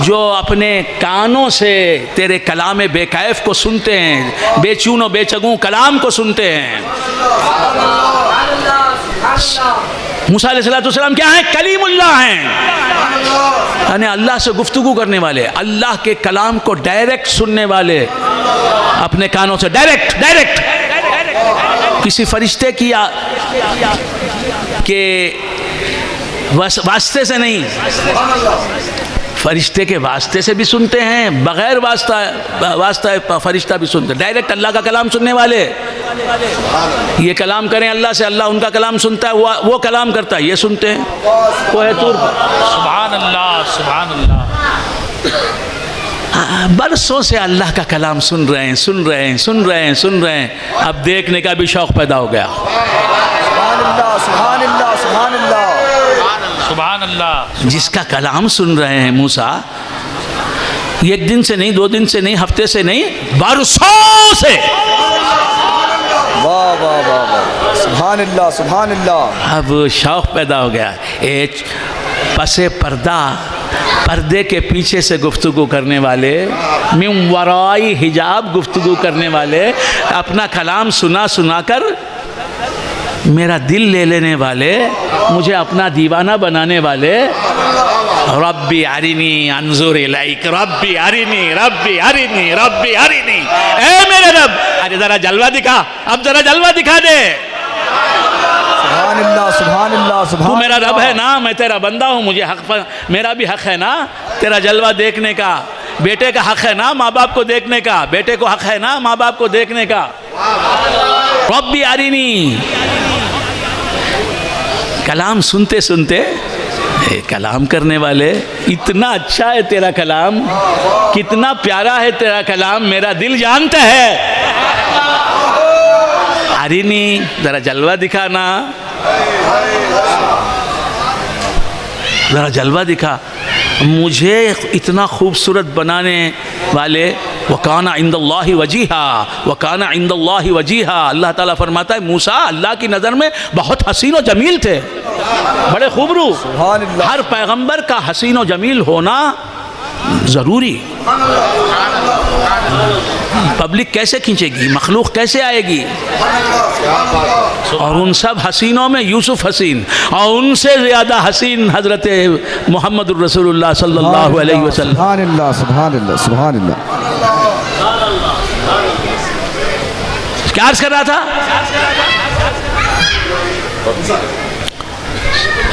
جو اپنے کانوں سے تیرے کلام بے کیف کو سنتے ہیں، بے چون و بے چگوں کلام کو سنتے ہیں۔ موسیٰ علیہ السلام کیا ہیں؟ کلیم اللہ ہیں، یعنی اللہ سے گفتگو کرنے والے، اللہ کے کلام کو ڈائریکٹ سننے والے، اپنے کانوں سے ڈائریکٹ کسی فرشتے کی کے واسطے سے نہیں، فرشتے کے واسطے سے بھی سنتے ہیں، بغیر واسطہ فرشتہ بھی سنتے ہیں، ڈائریکٹ اللہ کا کلام سننے والے۔ یہ کلام کریں اللہ سے، اللہ ان کا کلام سنتا ہے، وہ کلام کرتا ہے، یہ سنتے ہیں۔ کوہ طور سبحان اللہ سبحان اللہ، برسوں سے اللہ کا کلام سن رہے ہیں، اب دیکھنے کا بھی شوق پیدا ہو گیا۔ سبحان اللہ سبحان اللہ سبحان اللہ سبحان اللہ۔ جس کا کلام سن رہے ہیں موسیٰ، ایک دن سے نہیں، 2 دن سے نہیں، ہفتے سے نہیں، برسوں سے۔ واہ واہ واہ واہ، سبحان اللہ سبحان اللہ۔ اب شوق پیدا ہو گیا، پس پردہ پردے کے پیچھے سے گفتگو کرنے والے، من ورائی حجاب گفتگو کرنے والے، اپنا کلام سنا سنا کر میرا دل لے لینے والے، مجھے اپنا دیوانہ بنانے والے، ربی ارینی انظر الیک، ربی ارینی، ربی ارینی، ربی ارینی، اے میرے رب ارے ذرا جلوہ دکھا، اب ذرا جلوہ دکھا دے۔ سبحان اللہ، سبحان اللہ، تو سبحان میرا رب اللہ۔ ہے نا، میں تیرا بندہ ہوں، مجھے حق پر میرا بھی حق ہے نا تیرا جلوہ دیکھنے کا۔ بیٹے کا حق ہے نا ماں باپ کو دیکھنے کا، بیٹے کو حق ہے نا ماں باپ کو دیکھنے کا۔ ربی ارینی، کلام سنتے سنتے کلام کرنے والے، اتنا اچھا ہے تیرا کلام، کتنا پیارا ہے تیرا کلام، میرا دل جانتا ہے۔ ارینی، ذرا جلوہ دکھانا، ذرا جلوہ دکھا، مجھے اتنا خوبصورت بنانے والے۔ وَكَانَ عِنْدَ اللَّهِ وَجِيهًا، وَكَانَ عِنْدَ اللَّهِ وَجِيهًا، اللہ تعالیٰ فرماتا ہے موسیٰ اللہ کی نظر میں بہت حسین و جمیل تھے، بڑے خوبرو۔ سبحان اللہ۔ ہر پیغمبر کا حسین و جمیل ہونا ضروری۔ پبلک کیسے کھینچے گی، مخلوق کیسے آئے گی؟ اور ان سب حسینوں میں یوسف حسین، اور ان سے زیادہ حسین حضرت محمد الرسول اللہ صلی اللہ علیہ وسلم۔ سبحان اللہ، سبحان اللہ، سبحان اللہ۔ کیا عرض کر رہا تھا؟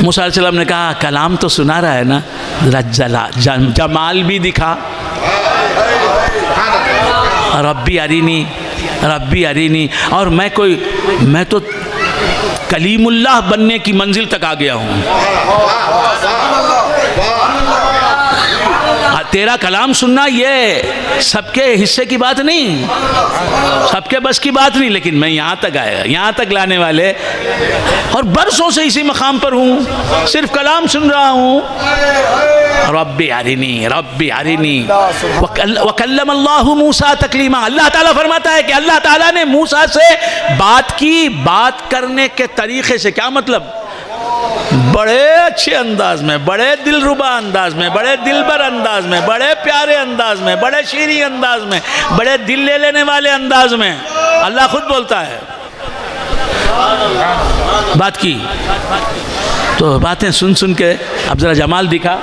موسیٰ علیہ السلام نے کہا کلام تو سنا رہا ہے نا، ذرا جمال بھی دکھا۔ ربی ارینی، ربی ارینی، اور میں تو کلیم اللہ بننے کی منزل تک آ گیا ہوں۔ تیرا کلام سننا یہ سب کے حصے کی بات نہیں، سب کے بس کی بات نہیں، لیکن میں یہاں تک آیا، یہاں تک لانے والے، اور برسوں سے اسی مقام پر ہوں، صرف کلام سن رہا ہوں۔ ربی ارینی، ربی ارینی، وکلم اللہ موسیٰ تکلیما، اللہ تعالیٰ فرماتا ہے کہ اللہ تعالیٰ نے موسیٰ سے بات کی۔ بات کرنے کے طریقے سے کیا مطلب؟ بڑے اچھے انداز میں، بڑے دلربا انداز میں، بڑے دلبر انداز میں، بڑے پیارے انداز میں، بڑے شیریں انداز میں، بڑے دل لے لینے والے انداز میں، اللہ خود بولتا ہے۔ بات کی تو باتیں سن سن کے اب ذرا جمال دکھا۔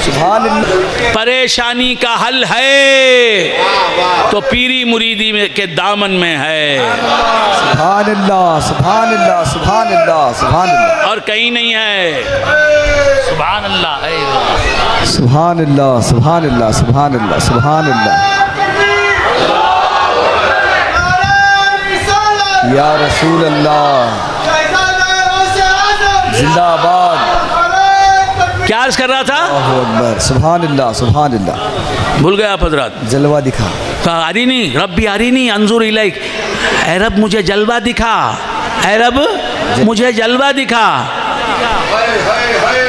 سبحان اللہ۔ پریشانی کا حل ہے تو پیری مریدی کے دامن میں ہے، سبحان اللہ، سبحان اللہ، سبحان اللہ، سبحان اللہ، اور کہیں نہیں ہے۔ سبحان اللہ، سبحان اللہ، سبحان اللہ، سبحان اللہ، سبحان اللہ۔ یا رسول اللہ، زندہ آباد۔ کیا عرض کر رہا تھا؟ اللہ اکبر، سبحان اللہ، سبحان اللہ۔ بھول گیا آپ حضرات؟ جلوہ دکھا۔ کہا ارینی، ربی ارینی انظر الیک، اے رب مجھے جلوہ دکھا، اے رب مجھے جلوہ دکھا،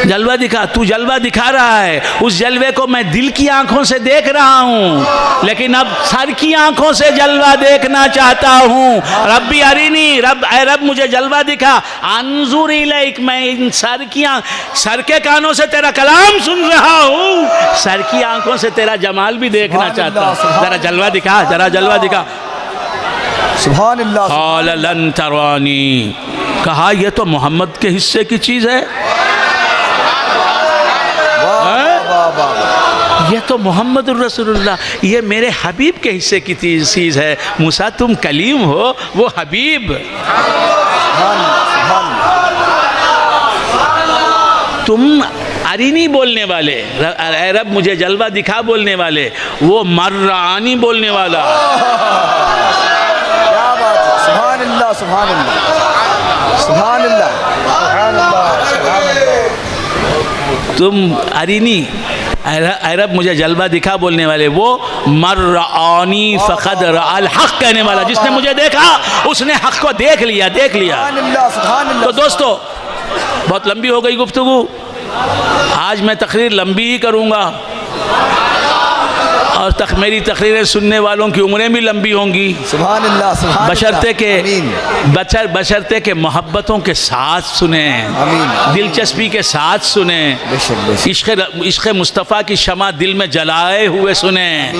جلوہ دکھا۔ تو جلوہ دکھا رہا ہے، اس جلوے کو میں دل کی آنکھوں سے دیکھ رہا ہوں، لیکن اب سر کی آنکھوں سے جلوہ دیکھنا چاہتا ہوں۔ ربی ارینی، اے رب مجھے جلوہ دکھا، انظر الیک، میں ان سر کے کانوں سے تیرا کلام سن رہا ہوں، سر کی آنکھوں سے تیرا جمال بھی دیکھنا چاہتا ہوں، ذرا جلوہ دکھا، ذرا جلوہ دکھا۔ سبحان اللہ۔ قال لن ترانی، کہا یہ تو محمد کے حصے کی چیز ہے، یہ تو محمد الرسول اللہ، یہ میرے حبیب کے حصے کی چیز ہے۔ موسیٰ تم کلیم ہو، وہ حبیب، تم ارینی بولنے والے، اے رب مجھے جلوہ دکھا بولنے والے، وہ مرعانی بولنے والا۔ کیا بات ہے، سبحان اللہ، سبحان اللہ، سبحان اللہ، سبحان اللہ، سبحان اللہ۔ تم ارینی، اے رب مجھے جلوہ دکھا بولنے والے، وہ مرعانی فقد رأى الحق کہنے والا، جس نے مجھے دیکھا اس نے حق کو دیکھ لیا، دیکھ لیا۔ سبحان اللہ، سبحان اللہ۔ تو دوستو بہت لمبی ہو گئی گفتگو، آج میں تقریر لمبی ہی کروں گا، اور اور میری تقریریں سننے والوں کی عمریں بھی لمبی ہوں گی، سبحان اللہ سبحان اللہ، بشرطے کہ محبتوں کے ساتھ سنیں، آمین، دلچسپی کے ساتھ سنیں، بے شک بے شک، عشق مصطفیٰ کی شمع دل میں جلائے ہوئے سنیں۔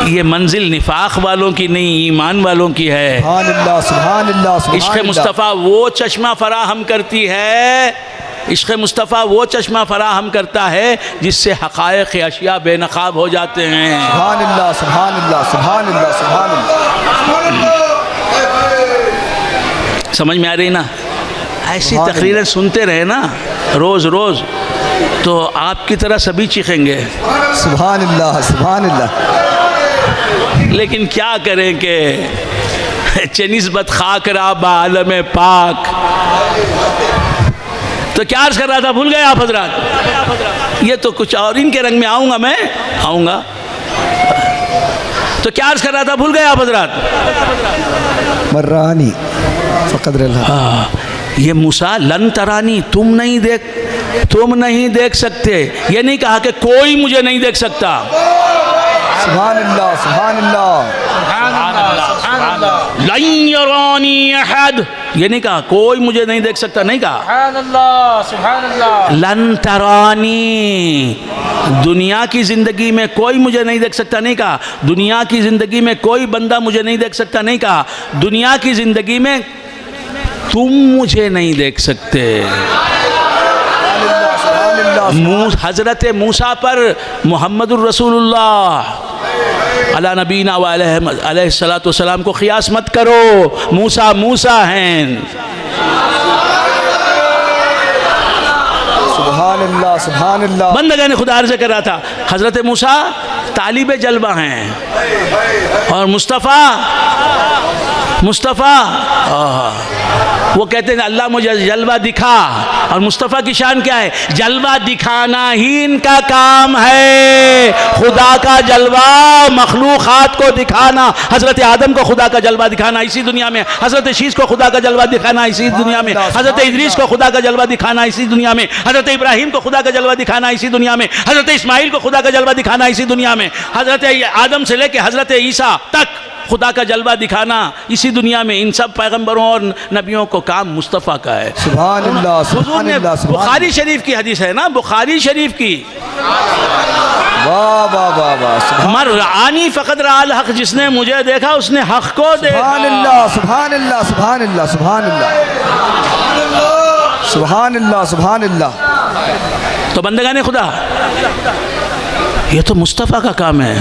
یہ منزل نفاق والوں کی نہیں، ایمان والوں کی ہے۔ سبحان اللہ سبحان اللہ سبحان عشق اللہ، مصطفیٰ وہ چشمہ فراہم کرتی ہے، عشق مصطفیٰ وہ چشمہ فراہم کرتا ہے جس سے حقائق اشیاء بے نقاب ہو جاتے ہیں۔ سبحان اللہ سبحان اللہ سبحان اللہ سبحان اللہ، سمجھ میں آ رہی نا؟ ایسی تقریریں سنتے رہے نا روز روز تو آپ کی طرح سبھی چیخیں گے، سبحان اللہ سبحان اللہ، لیکن کیا کریں کہ چنسبت خاک را با عالم پاک۔ تو کیا عرض کر رہا تھا، بھول گئے آپ حضرات؟ یہ تو کچھ اور ان کے رنگ میں آؤں گا، میں آؤں گا۔ تو کیا عرض کر رہا تھا، بھول گئے آپ حضرات؟ مرانی فقدر اللہ، یہ موسیٰ لن ترانی، تم نہیں دیکھ سکتے، یہ نہیں کہا کہ کوئی مجھے نہیں دیکھ سکتا۔ سبحان اللہ سبحان اللہ، لن یرانی احد، یہ نہیں کہا کوئی مجھے نہیں دیکھ سکتا، نہیں کہا لن ترانی، دنیا کی زندگی میں کوئی مجھے نہیں دیکھ سکتا، نہیں کہا دنیا کی زندگی میں کوئی بندہ مجھے نہیں دیکھ سکتا، نہیں کہا دنیا کی زندگی میں تم مجھے نہیں دیکھ سکتے۔ حضرت موسیٰ پر محمد الرسول اللہ علی نبینا و علیہ السلام کو قیاس مت کرو، موسیٰ موسیٰ ہیں۔ سبحان اللہ سبحان اللہ، بندگان خدا عرض کر رہا تھا حضرت موسیٰ طالب جلوہ ہیں، اور مصطفیٰ وہ کہتے ہیں اللہ مجھے جلوہ دکھا، اور مصطفیٰ کی شان کیا ہے؟ جلوہ دکھانا ہی ان کا کام ہے، خدا کا جلوہ مخلوقات کو دکھانا، حضرت آدم کو خدا کا جلوہ دکھانا اسی دنیا میں، حضرت شیس کو خدا کا جلوہ دکھانا اسی دنیا میں، حضرت ادریس کو خدا کا جلوہ دکھانا اسی دنیا میں، حضرت ابراہیم کو خدا کا جلوہ دکھانا اسی دنیا میں، حضرت اسماعیل کو خدا کا جلوہ دکھانا اسی دنیا میں، حضرت آدم سے لے کے حضرت عیسیٰ تک خدا کا جلوہ دکھانا اسی دنیا میں۔ ان سب پیغمبروں اور نبیوں کو کام مصطفیٰ کا ہے۔ سبحان اللہ حضور سبحان نے اللہ سبحان بخاری شریف کی حدیث ہے نا، بخاری شریف کی، واہ واہ واہ واہ، مر رعانی فقد رعا الحق، جس نے مجھے دیکھا اس نے حق کو دیکھا۔ سبحان اللہ سبحان اللہ سبحان اللہ سبحان اللہ سبحان اللہ سبحان اللہ، تو بندگان خدا یہ تو مصطفیٰ کا کام ہے،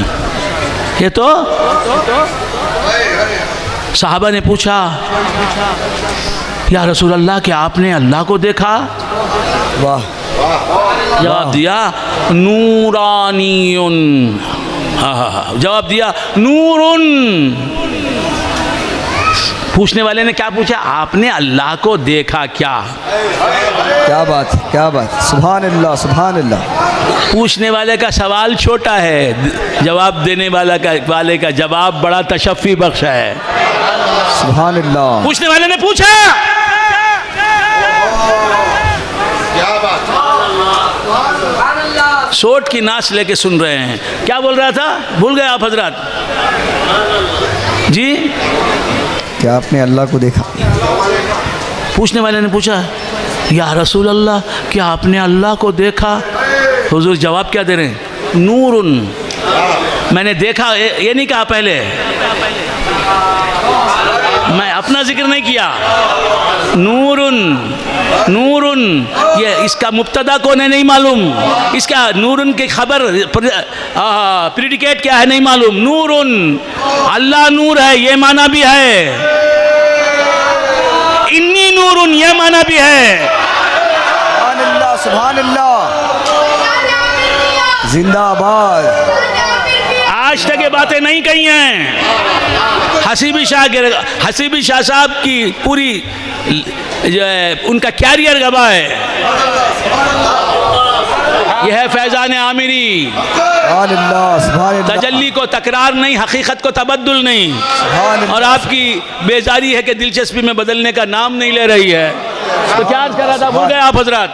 یہ تو صحابہ نے پوچھا یا رسول اللہ کہ آپ نے اللہ کو دیکھا؟ واہ، جواب دیا نورانیون، جواب دیا نورن۔ پوچھنے والے نے کیا پوچھا؟ آپ نے اللہ کو دیکھا کیا؟ کیا بات کیا بات، سبحان اللہ سبحان اللہ، پوچھنے والے کا سوال چھوٹا ہے، جواب دینے والے کا جواب بڑا تشفی بخش ہے۔ سبحان اللہ، پوچھنے والے نے پوچھا، سوٹ کی ناس لے کے سن رہے ہیں، کیا بول رہا تھا؟ بھول گئے آپ حضرات؟ جی کیا آپ نے اللہ کو دیکھا؟ پوچھنے والے نے پوچھا یا رسول اللہ کیا آپ نے اللہ کو دیکھا؟ حضور جواب کیا دے رہے ہیں؟ نورن، میں نے دیکھا، یہ نہیں کہا پہلے، میں اپنا ذکر نہیں کیا، نورن نورن، یہ اس کا مبتدا کون ہے نہیں معلوم، اس کا نورن کی خبر پریڈیکیٹ کیا ہے نہیں معلوم، نورن، اللہ نور ہے یہ معنی بھی ہے، انی نورن یہ معنی بھی ہے۔ سبحان اللہ سبحان اللہ، زندہ آباد، آج تک یہ باتیں نہیں کہی ہیں۔ حسیبی شاہ صاحب کی پوری جو ہے ان کا کیریئر گواہ ہے، یہ ہے فیضان عامری، سبحان اللہ سبحان اللہ، تجلی کو تکرار نہیں، حقیقت کو تبدل نہیں، سبحان اللہ، اور آپ کی بیزاری ہے کہ دلچسپی میں بدلنے کا نام نہیں لے رہی ہے۔ تو کیا عرض کر رہا تھا، بھول گئے آپ حضرات؟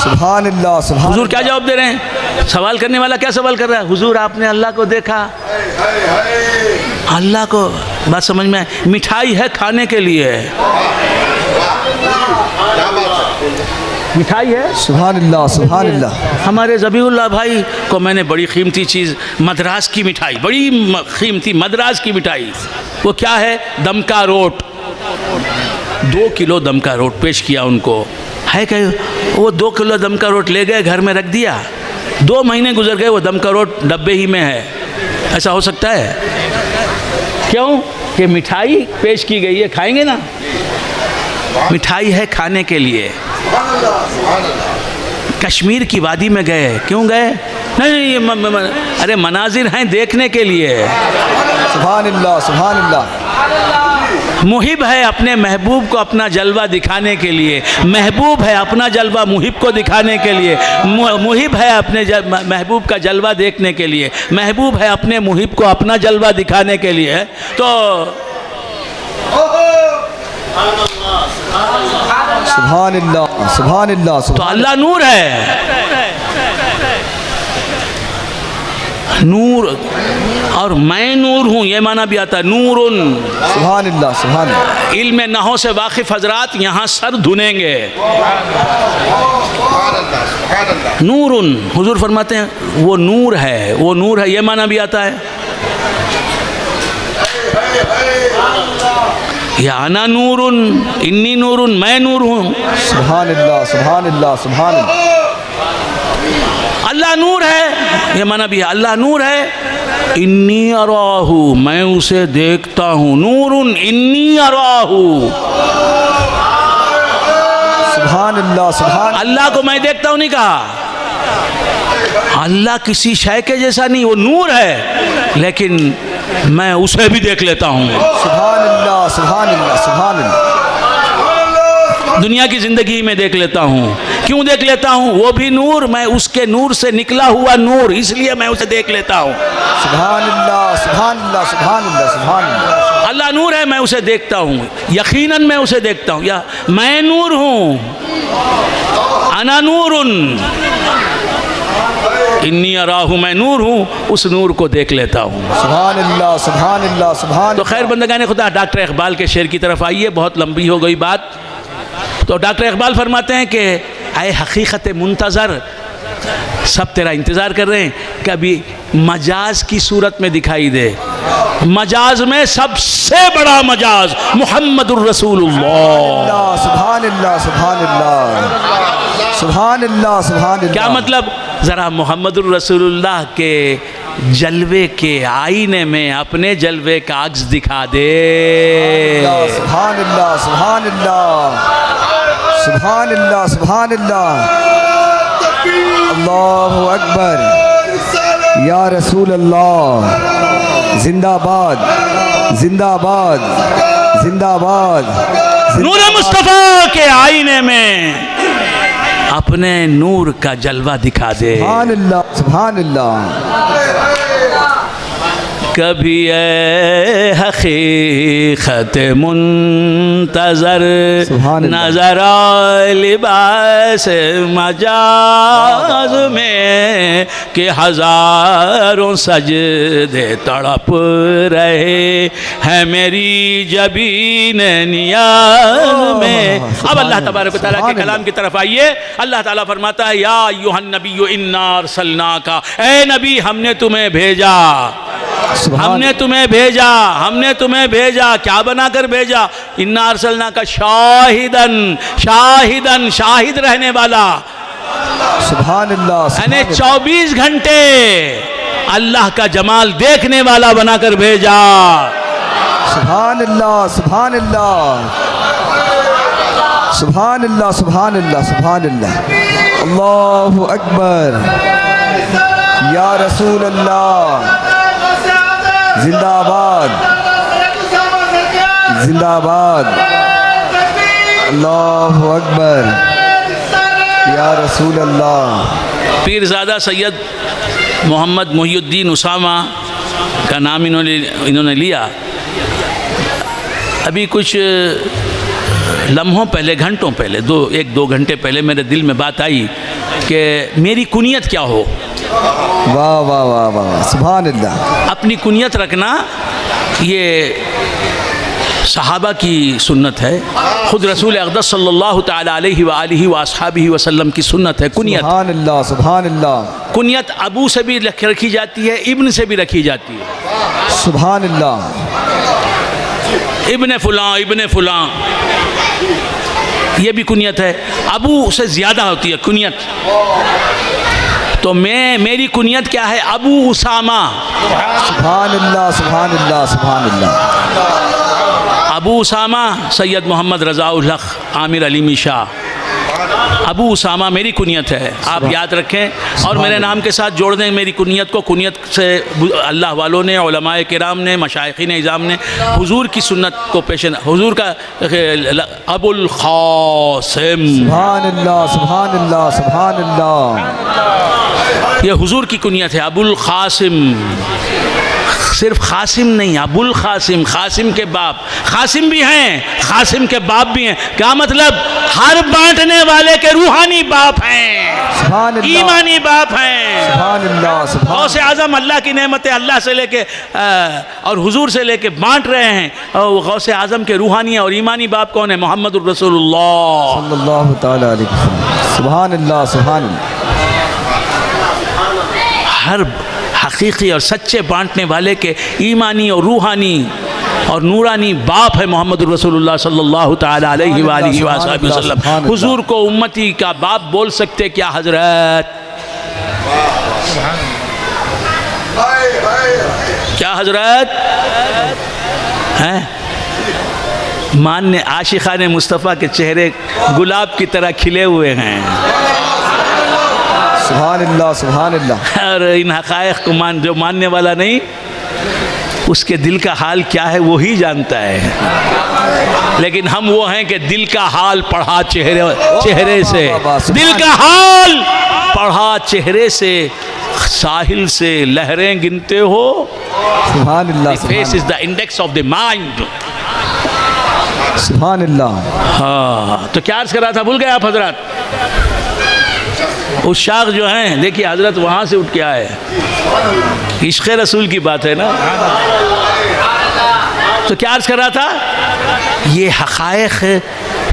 سبحان اللہ سبحان حضور کیا جواب دے رہے ہیں؟ سوال کرنے والا کیا سوال کر رہا ہے؟ حضور آپ نے اللہ کو دیکھا؟ اللہ کو بات سمجھ میں آئی؟ مٹھائی ہے کھانے کے لیے، مٹھائی ہے۔ سبحان اللہ سبحان اللہ۔ ہمارے ذبیح اللہ بھائی کو میں نے بڑی قیمتی چیز مدراس کی مٹھائی، بڑی قیمتی مدراس کی مٹھائی، وہ کیا ہے؟ دم کا روٹ، 2 کلو دم کا روٹ پیش کیا ان کو، ہے کہ وہ 2 کلو دم کا روٹ لے گئے گھر میں رکھ دیا، 2 مہینے گزر گئے، وہ دم کا روٹ ڈبے ہی میں ہے۔ ایسا ہو سکتا ہے؟ کیوں کہ مٹھائی پیش کی گئی ہے، کھائیں گے نا، مٹھائی ہے کھانے کے لیے۔ کشمیر کی وادی میں گئے، کیوں گئے؟ نہیں، ارے مناظر ہیں دیکھنے کے لیے۔ سبحان اللہ سبحان اللہ۔ محب ہے اپنے محبوب کو اپنا جلوہ دکھانے کے لیے، محبوب ہے اپنا جلوہ محب کو دکھانے کے لیے، محب ہے اپنے محبوب کا جلوہ دیکھنے کے لیے، محبوب ہے اپنے محب کو اپنا جلوہ دکھانے کے لیے۔ تو سبحان اللہ سبحان اللہ تو اللہ نور ہے، نور، اور میں نور ہوں یہ معنی بھی آتا ہے، نورن۔ سبحان اللہ سبحان اللہ۔ علم نحو سے واقف حضرات یہاں سر دھنیں گے۔ نورن، حضور فرماتے ہیں وہ نور ہے، وہ نور ہے یہ معنی بھی آتا ہے، یا انا نورن، انی نورن، میں نور ہوں۔ سبحان اللہ سبحان اللہ سبحان اللہ۔ اللہ نور ہے یہ معنی بھی ہے، اللہ نور ہے، انی اراہ، میں اسے دیکھتا ہوں، نورن انی اراہ، سبحان اللہ سبحان اللہ کو میں دیکھتا ہوں نہیں کہا، اللہ کسی شے کے جیسا نہیں، وہ نور ہے لیکن میں اسے بھی دیکھ لیتا ہوں۔ سبحان اللہ سبحان اللہ سبحان اللہ۔ دنیا کی زندگی میں دیکھ لیتا ہوں، کیوں دیکھ لیتا ہوں؟ وہ بھی نور، میں اس کے نور سے نکلا ہوا نور، اس لیے میں اسے دیکھ لیتا ہوں۔ سبحان اللہ سبحان اللہ سبحان اللہ سبحان اللہ۔ اللہ نور ہے، میں اسے دیکھتا ہوں، یقیناً میں اسے دیکھتا ہوں، یا میں نور ہوں، انا نورن، انی اراہ، میں نور ہوں، اس نور کو دیکھ لیتا ہوں۔ سبحان اللہ سبحان اللہ سبحان تو خیر بندگان خدا، ڈاکٹر اقبال کے شعر کی طرف آئیے، بہت لمبی ہو گئی بات۔ تو ڈاکٹر اقبال فرماتے ہیں کہ اے حقیقت منتظر، سب تیرا انتظار کر رہے ہیں، کبھی مجاز کی صورت میں دکھائی دے، مجاز میں سب سے بڑا مجاز محمد الرسول اللہ۔ سبحان اللہ سبحان اللہ سبحان اللہ سبحان اللہ۔ کیا مطلب؟ ذرا محمد الرسول اللہ کے جلوے کے آئینے میں اپنے جلوے کا عکس دکھا دے۔ سبحان اللہ سبحان اللہ سبحان اللہ سبحان اللہ۔ اللہ اکبر، یا رسول اللہ، زندہ باد زندہ آباد زندہ آباد۔ نور مصطفیٰ کے آئینے میں اپنے نور کا جلوہ دکھا دے۔ سبحان اللہ سبحان اللہ۔ کبھی اے حقیقت منتظر نظر آئے لباس مجاز میں کہ ہزاروں سجدے تڑپ رہے ہیں میری جبین نیاز میں۔ اب اللہ تبارک و تعالیٰ کے کلام کی طرف آئیے۔ اللہ تعالیٰ فرماتا ہے یا ایھا النبی انا ارسلناک، اے نبی ہم نے تمہیں بھیجا، ہم نے تمہیں بھیجا، ہم نے تمہیں بھیجا، کیا بنا کر بھیجا؟ انا ارسلناک شاہدن، شاہدن، شاہد رہنے والا، سبحان اللہ، یعنی 24 گھنٹے اللہ کا جمال دیکھنے والا بنا کر بھیجا۔ سبحان اللہ سبحان اللہ سبحان اللہ سبحان اللہ سبحان اللہ۔ اللہ اکبر، یا رسول اللہ، زندہ آباد زندہ آباد۔ اللہ اکبر، یا رسول اللہ۔ پیرزادہ سید محمد محی الدین اسامہ کا نام انہوں نے لیا۔ ابھی کچھ لمحوں پہلے، گھنٹوں پہلے، ایک دو گھنٹے پہلے میرے دل میں بات آئی کہ میری کنیت کیا ہو. واہ واہ واہ واہ، سبحان اللہ. اپنی کنیت رکھنا یہ صحابہ کی سنت ہے، خود رسول اقدس صلی اللہ تعالی علیہ وآلہ وآصحابہ وسلم کی سنت ہے کنیت. سبحان اللہ سبحان اللہ. کنیت ابو سے بھی رکھی جاتی ہے، ابن سے بھی رکھی جاتی ہے. سبحان اللہ. ابن فلاں، ابن فلاں، یہ بھی کنیت ہے. ابو سے زیادہ ہوتی ہے کنیت. تو میری کنیت کیا ہے؟ ابو اسامہ. سبحان اللہ سبحان اللہ سبحان اللہ. ابو اسامہ سید محمد رضا الحق عامر علیمی شاہ، ابو اسامہ میری کنیت ہے. آپ یاد رکھیں اور میرے نام کے ساتھ جوڑ دیں میری کنیت کو. کنیت سے اللہ والوں نے، علماء کرام نے، مشائخین اعظام نے حضور کی سنت کو حضور کا ابو القاسم. سبحان اللہ سبحان اللہ سبحان اللہ. یہ حضور کی کنیت ہے ابو القاسم. صرف قاسم نہیں، ابو القاسم، قاسم کے باپ. قاسم بھی ہیں، قاسم کے باپ بھی ہیں. کیا مطلب؟ ہر بانٹنے والے کے روحانی باپ ہیں، سبحان اللہ ایمانی باپ ہیں. سبحان اللہ سبحان. غوث اعظم اللہ کی نعمتیں اللہ سے لے کے اور حضور سے لے کے بانٹ رہے ہیں. اور غوث اعظم کے روحانی اور ایمانی باپ کون ہیں؟ محمد الرسول اللہ صلی اللہ تعالی علیہ وسلم. سبحان اللہ سبحان اللہ. ہر حقیقی اور سچے بانٹنے والے کے ایمانی اور روحانی اور نورانی باپ ہے محمد الرسول اللہ صلی اللہ تعالی علیہ وآلہ وآلہ وسلم. حضور کو امتی کا باپ بول سکتے کیا حضرت؟ کیا حضرت ہیں؟ ماننے عاشقان مصطفیٰ کے چہرے گلاب کی طرح کھلے ہوئے ہیں. سبحان اللہ سبحان اللہ. اور ان حقائق کو جو ماننے والا نہیں، اس کے دل کا حال کیا ہے وہی جانتا ہے. لیکن ہم وہ ہیں کہ دل کا حال پڑھا چہرے سے، دل کا حال پڑھا چہرے سے، ساحل سے لہریں گنتے ہو. سبحان اللہ The face is the index of the mind. سبحان اللہ. ہاں تو کیا عرض کر رہا تھا، بھول گئے آپ حضرات؟ اس شاخ جو ہیں دیکھیے حضرت وہاں سے اٹھ کے آئے. عشق رسول کی بات ہے نا. تو کیا عرض کر رہا تھا؟ یہ حقائق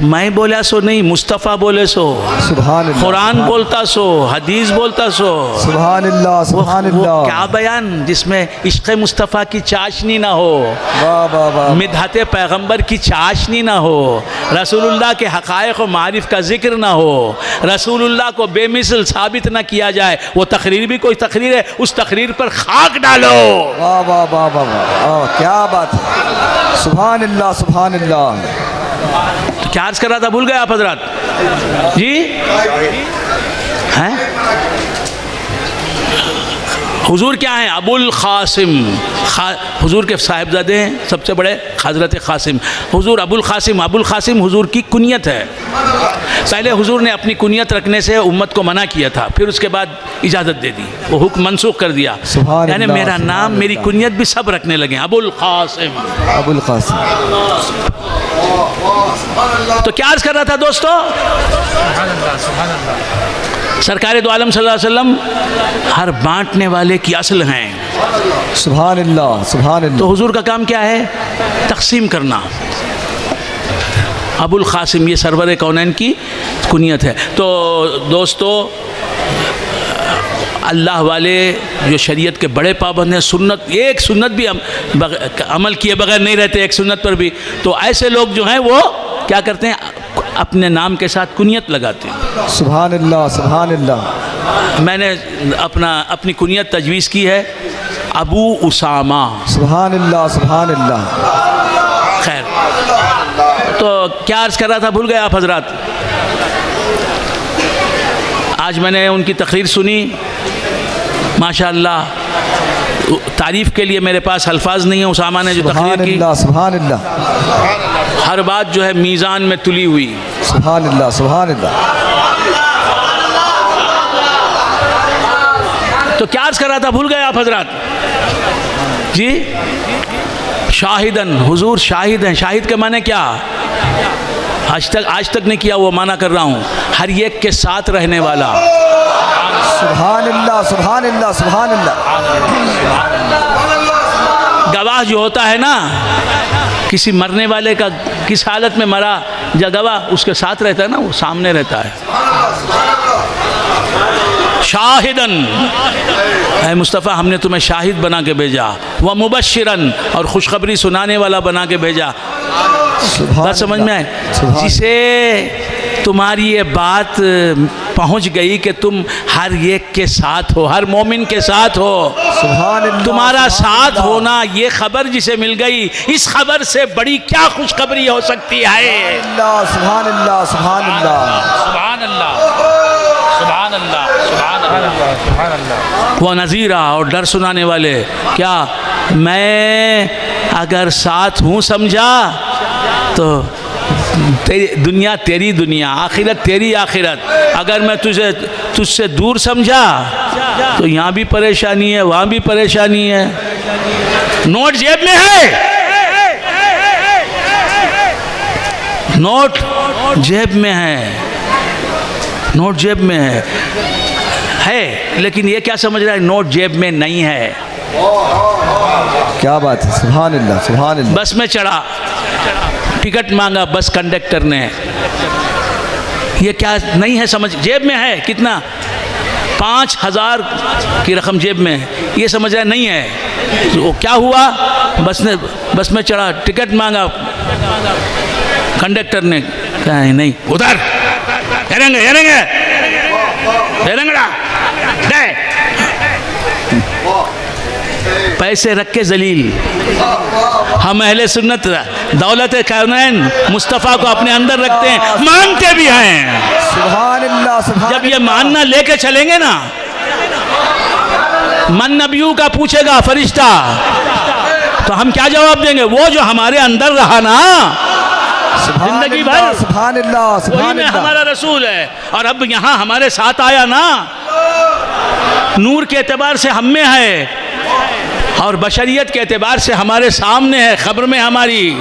میں بولا سو نہیں، مصطفیٰ بولے سو. سبحان اللہ. قرآن بولتا سو، حدیث بولتا سو. سبحان اللہ سبحان وہ اللہ. کیا بیان جس میں عشق مصطفیٰ کی چاشنی نہ ہو، واہ واہ واہ. مدحت پیغمبر کی چاشنی نہ ہو، رسول اللہ کے حقائق و معارف کا ذکر نہ ہو، رسول اللہ کو بے مثل ثابت نہ کیا جائے. وہ تقریر بھی کوئی تقریر ہے، اس تقریر پر خاک ڈالو. واہ واہ واہ واہ واہ. کیا بات ہے. سبحان اللہ سبحان اللہ. تو کیا عرض کر رہا تھا، بھول گئے آپ حضرات؟ جی ہیں؟ حضور کیا ہیں؟ ابو القاسم. حضور کے صاحبزادے ہیں سب سے بڑے حضرت قاسم. حضور ابو القاسم. ابو القاسم حضور کی کنیت ہے. پہلے حضور نے اپنی کنیت رکھنے سے امت کو منع کیا تھا، پھر اس کے بعد اجازت دے دی، وہ حکم منسوخ کر دیا. یعنی میرا نام، میری کنیت بھی سب رکھنے لگے ابو القاسم. ابو القاسم. تو کیا عرض کر رہا تھا دوستو؟ سرکار دو عالم صلی اللہ علیہ وسلم ہر بانٹنے والے کی اصل ہیں. سبحان اللہ سبحان اللہ. تو حضور کا کام کیا ہے؟ تقسیم کرنا. ابو القاسم یہ سرور کونین کی کنیت ہے. تو دوستو اللہ والے جو شریعت کے بڑے پابند ہیں، سنت، ایک سنت بھی عمل کیے بغیر نہیں رہتے، ایک سنت پر بھی. تو ایسے لوگ جو ہیں وہ کیا کرتے ہیں؟ اپنے نام کے ساتھ کنیت لگاتے ہیں. سبحان اللہ سبحان اللہ. میں نے اپنی کنیت تجویز کی ہے ابو اسامہ. سبحان اللہ سبحان اللہ. خیر، تو کیا عرض کر رہا تھا، بھول گئے آپ حضرات؟ آج میں نے ان کی تقریر سنی، ماشاءاللہ تعریف کے لیے میرے پاس الفاظ نہیں ہیں. اسامہ نے جو تقریر کی، سبحان اللہ. ہر بات جو ہے میزان میں تلی ہوئی. سبحان اللہ سبحان اللہ. تو کیا عرض کر رہا تھا، بھول گئے آپ حضرات؟ جی شاہدن، حضور شاہد ہیں. شاہد کے معنی کیا؟ آج تک نہیں کیا، وہ مانا کر رہا ہوں، ہر ایک کے ساتھ رہنے والا. سبحان اللہ سبحان اللہ سبحان اللہ. گواہ جو ہوتا ہے نا، کسی مرنے والے کا کس حالت میں مرا، جو گواہ اس کے ساتھ رہتا ہے نا، وہ سامنے رہتا ہے. شاہدن، اے مصطفیٰ ہم نے تمہیں شاہد بنا کے بھیجا، ومبشرن، اور خوشخبری سنانے والا بنا کے بھیجا. بات سمجھ میں آئے؟ جسے تمہاری یہ بات پہنچ گئی کہ تم ہر ایک کے ساتھ ہو، ہر مومن کے ساتھ ہو، سبحان اللہ. تمہارا ساتھ ہونا، یہ خبر جسے مل گئی، اس خبر سے بڑی کیا خوشخبری ہو سکتی ہے؟ سبحان اللہ سبحان اللہ سبحان اللہ سبحان اللہ سبحان اللہ سبحان اللہ. وہ نذیرہ، اور ڈر سنانے والے. کیا میں اگر ساتھ ہوں سمجھا تو دنیا تیری دنیا، آخرت تیری آخرت. اگر میں تجھ سے دور سمجھا تو یہاں بھی پریشانی ہے، وہاں بھی پریشانی ہے. نوٹ جیب میں ہے، نوٹ جیب میں ہے، نوٹ جیب میں ہے، لیکن یہ کیا سمجھ رہا ہے نوٹ جیب میں نہیں ہے. کیا بات ہے. سبحان اللہ سبحان اللہ. بس میں چڑھا، ٹکٹ مانگا بس کنڈکٹر نے، یہ کیا نہیں ہے سمجھ، جیب میں ہے کتنا، 5,000 کی رقم جیب میں، یہ سمجھ رہا ہے نہیں ہے. وہ کیا ہوا، بس میں چڑھا، ٹکٹ مانگا، کنڈکٹر نے کہا نہیں ادھر پیسے رکھ کے ذلیل. ہم اہل سنت دولت کونین مصطفیٰ کو اپنے اندر رکھتے ہیں، مانتے بھی ہیں. سبحان اللہ سبحان. جب یہ ماننا لے کے چلیں گے نا، من نبیوں کا پوچھے گا فرشتہ، تو ہم کیا جواب دیں گے؟ وہ جو ہمارے اندر رہا نا زندگی بھر، سبحان اللہ وہی سبحان میں اللہ. ہمارا رسول ہے. اور اب یہاں ہمارے ساتھ آیا نا، نور کے اعتبار سے ہم میں ہے، اور بشریت کے اعتبار سے ہمارے سامنے ہے، خبر میں ہماری.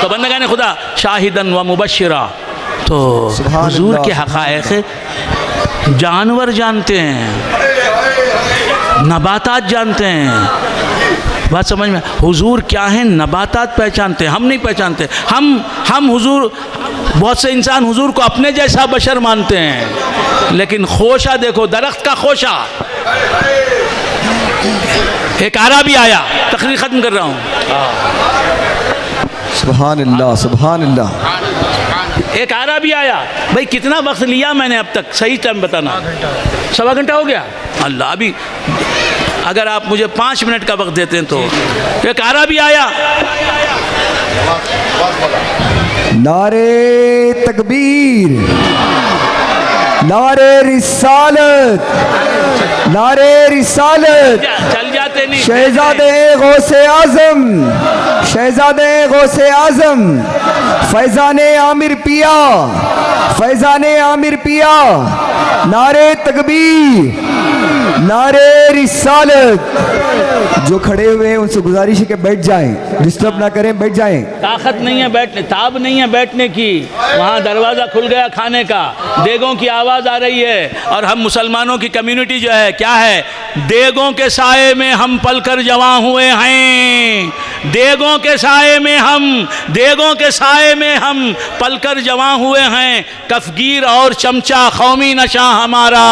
تو بندگان خدا شاہدن و مبشرہ. تو حضور کے حقائق جانور جانتے ہیں، نباتات جانتے ہیں. بات سمجھ میں، حضور کیا ہیں نباتات پہچانتے ہیں، ہم نہیں پہچانتے. ہم حضور، بہت سے انسان حضور کو اپنے جیسا بشر مانتے ہیں، لیکن خوشہ دیکھو، درخت کا خوشہ. ایک عربی آیا، تقریر ختم کر رہا ہوں. سبحان اللہ سبحان اللہ. ایک عربی آیا، بھائی کتنا وقت لیا میں نے اب تک، صحیح ٹائم بتانا. 1.25 گھنٹہ ہو گیا. اللہ، ابھی اگر آپ مجھے 5 منٹ کا وقت دیتے ہیں تو. ایک عربی آیا، نعرے تکبیر، نعرے رسالت، نعرے رسالت. چل جاتے نہیں. شہزادے غوث اعظم، شہزادے غوث اعظم، فیضان عامر پیا، فیضان عامر پیا. نعرے تکبیر، نعرے رسالت. جو کھڑے ہوئے ہیں ان سے گزارش ہے کہ بیٹھ جائیں، ڈسٹرب نہ کریں، بیٹھ جائیں. طاقت نہیں ہے بیٹھنے، تاب نہیں ہے بیٹھنے کی. وہاں دروازہ کھل گیا کھانے کا، دیگوں کی آواز آ رہی ہے. اور ہم مسلمانوں کی کمیونٹی جو ہے کیا ہے، دیگوں کے سائے میں ہم پل کر جواں ہوئے ہیں. دیگوں کے سائے میں ہم، دیگوں کے سائے میں ہم پل کر جواں ہوئے ہیں. کفگیر اور چمچہ قومی نشاں ہمارا.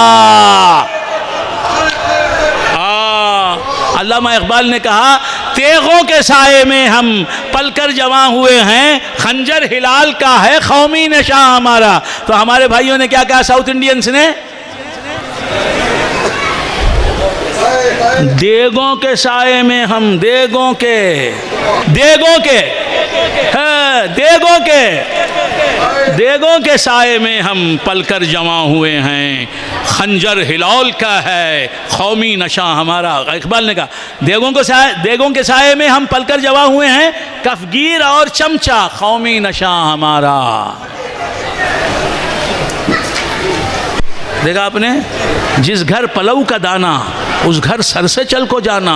علامہ اقبال نے کہا، تیغوں کے سائے میں ہم پل کر جواں ہوئے ہیں، خنجر ہلال کا ہے قومی نشاں ہمارا. تو ہمارے بھائیوں نے کیا کہا، ساؤتھ انڈینز نے، دیگوں کے سائے میں ہم، دیگوں کے دیگوں کے سائے میں ہم پل کر جواں ہوئے ہیں، خنجر ہلال کا ہے قومی نشاں ہمارا. اقبال نے کہا دیگوں کے سائے میں ہم پل کر جواں ہوئے ہیں، کفگیر اور چمچہ قومی نشاں ہمارا. دیکھا آپ نے، جس گھر پلو کا دانا اس گھر سر سے چل کو جانا.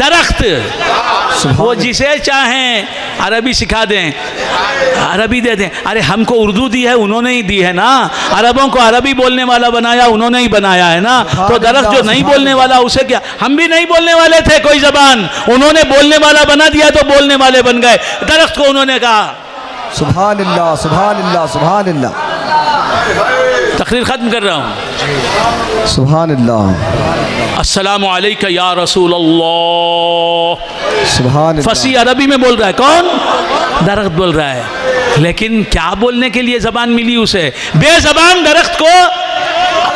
درخت وہ جسے چاہیں عربی سکھا دیں، عربی دے دیں. ارے ہم کو اردو دی ہے انہوں نے ہی دی ہے نا. عربوں کو عربی بولنے والا بنایا انہوں نے ہی بنایا ہے نا. تو درخت جو نہیں بولنے والا اسے کیا؟ ہم بھی نہیں بولنے والے تھے کوئی زبان، انہوں نے بولنے والا بنا دیا تو بولنے والے بن گئے. درخت کو انہوں نے کہا. سبحان اللہ سبحان اللہ سبحان اللہ. تقریر ختم کر رہا ہوں. سبحان اللہ السلام علیکہ یا رسول اللہ. سبحان اللہ. فصیح عربی میں بول رہا ہے. کون؟ درخت بول رہا ہے. لیکن کیا بولنے کے لیے زبان ملی اسے؟ بے زبان درخت کو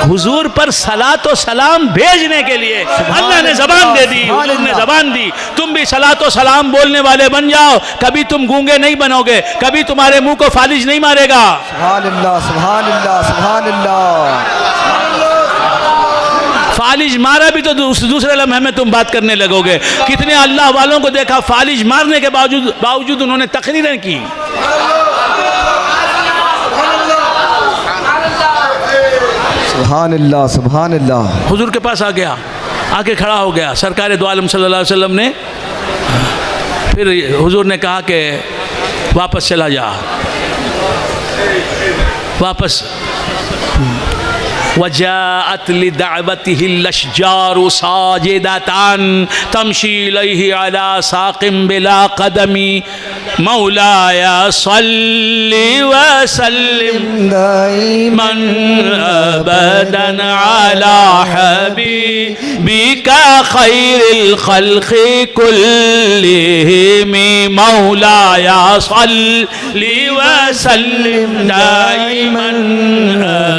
حضور پر صلاۃ و سلام بھیجنے کے لیے اللہ نے زبان دے دی، حضور نے زبان دی. تم بھی صلاۃ و سلام بولنے والے بن جاؤ. کبھی تم گونگے نہیں بنو گے، کبھی تمہارے منہ کو فالج نہیں مارے گا. سبحان اللہ سبحان اللہ سبحان اللہ. فالج مارا بھی تو دوسرے لمحے میں تم بات کرنے لگو گے. کتنے اللہ والوں کو دیکھا فالج مارنے کے باوجود انہوں نے تقریریں کی. سبحان اللہ سبحان اللہ. حضور کے پاس آ گیا، آ کے کھڑا ہو گیا. سرکار دو عالم صلی اللہ علیہ وسلم نے پھر حضور نے کہا کہ واپس چلا جا، واپس. وجاءت لدعوته الاشجار ساجدة تمشي إليه على ساق بلا قدم مولاي صل وسلم دائما أبدا على حبيبك خير الخلق كلهم مولاي صل وسلم دائما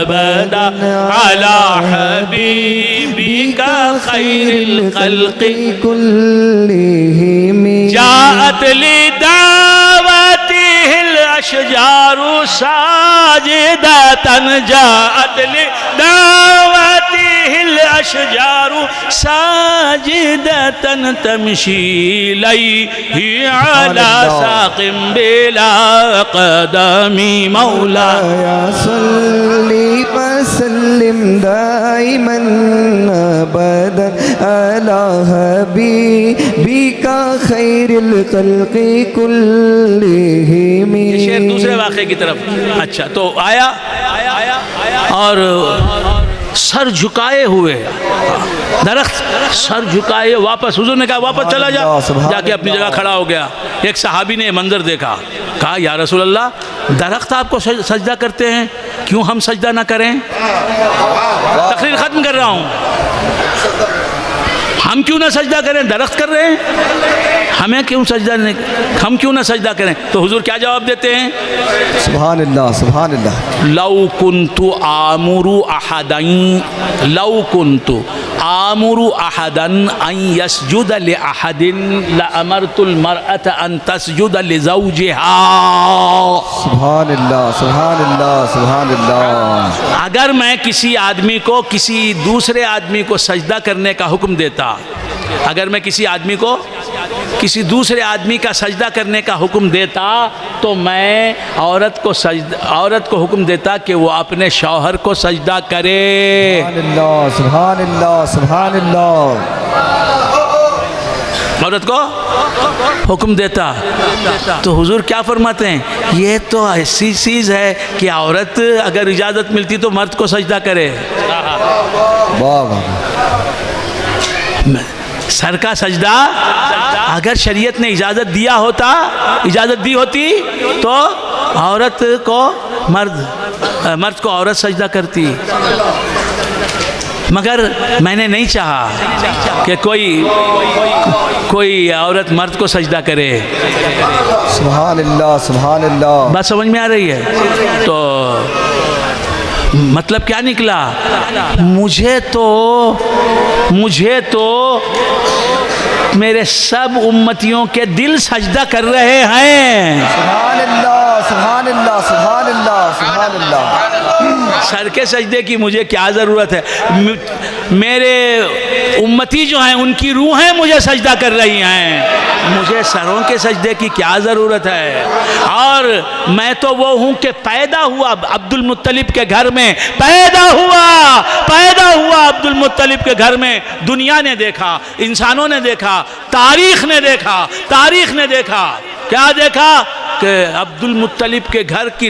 أبدا على حبيبك خير الخلق كلهم. جاءت لدعوته الأشجار ساجدة، جاءت لدعوته الأشجار ساجدة تمشي إليه على ساق بلا قدم مولاي صل وسلم دائما ابدا على حبيبك خير الخلق كلهم. یہ شعر دوسرے واقعے کی طرف. اچھا تو آیا اور سر جھکائے ہوئے درخت، سر جھکائے واپس. حضور نے کہا واپس چلا جا. جا کے اپنی جگہ کھڑا ہو گیا. ایک صحابی نے منظر دیکھا، کہا یا رسول اللہ درخت آپ کو سجدہ کرتے ہیں، کیوں ہم سجدہ نہ کریں؟ تقریر ختم کر رہا ہوں. ہم کیوں نہ سجدہ کریں؟ درخت کر رہے ہیں، ہمیں کیوں سجدہ نہیں، ہم کیوں نہ سجدہ کریں؟ تو حضور کیا جواب دیتے ہیں؟ سبحان اللہ سبحان اللہ. لو كنت آمر احدا ان يسجد لاحد لامرت المرأة ان تسجد لزوجها. سبحان اللہ سبحان اللہ سبحان اللہ. اگر میں کسی آدمی کو کسی دوسرے آدمی کو سجدہ کرنے کا حکم دیتا، اگر میں کسی آدمی کو کسی دوسرے آدمی کا سجدہ کرنے کا حکم دیتا تو میں عورت کو حکم دیتا کہ وہ اپنے شوہر کو سجدہ کرے. سبحان اللہ سبحان اللہ سبحان اللہ. عورت کو حکم دیتا. تو حضور کیا فرماتے ہیں؟ یہ تو ایسی چیز ہے کہ عورت اگر اجازت ملتی تو مرد کو سجدہ کرے. واہ واہ. سر کا سجدہ اگر شریعت نے اجازت دی ہوتی تو عورت کو مرد کو عورت سجدہ کرتی. مگر میں نے نہیں چاہا کہ کوئی عورت مرد کو سجدہ کرے. سبحان اللہ سبحان اللہ. بات سمجھ میں آ رہی ہے؟ تو مطلب کیا نکلا؟ مجھے تو میرے سب امتیوں کے دل سجدہ کر رہے ہیں. سبحان اللہ سبحان اللہ سبحان اللہ سبحان اللہ. سر کے سجدے کی مجھے کیا ضرورت ہے؟ میرے امتی جو ہیں ان کی روحیں مجھے سجدہ کر رہی ہیں، مجھے سروں کے سجدے کی کیا ضرورت ہے؟ اور میں تو وہ ہوں کہ پیدا ہوا عبد المطلب کے گھر میں، پیدا ہوا عبد المطلب المطلب کے گھر میں دنیا نے دیکھا، انسانوں نے دیکھا، تاریخ نے دیکھا، کیا دیکھا کہ عبد المطلب کے گھر کی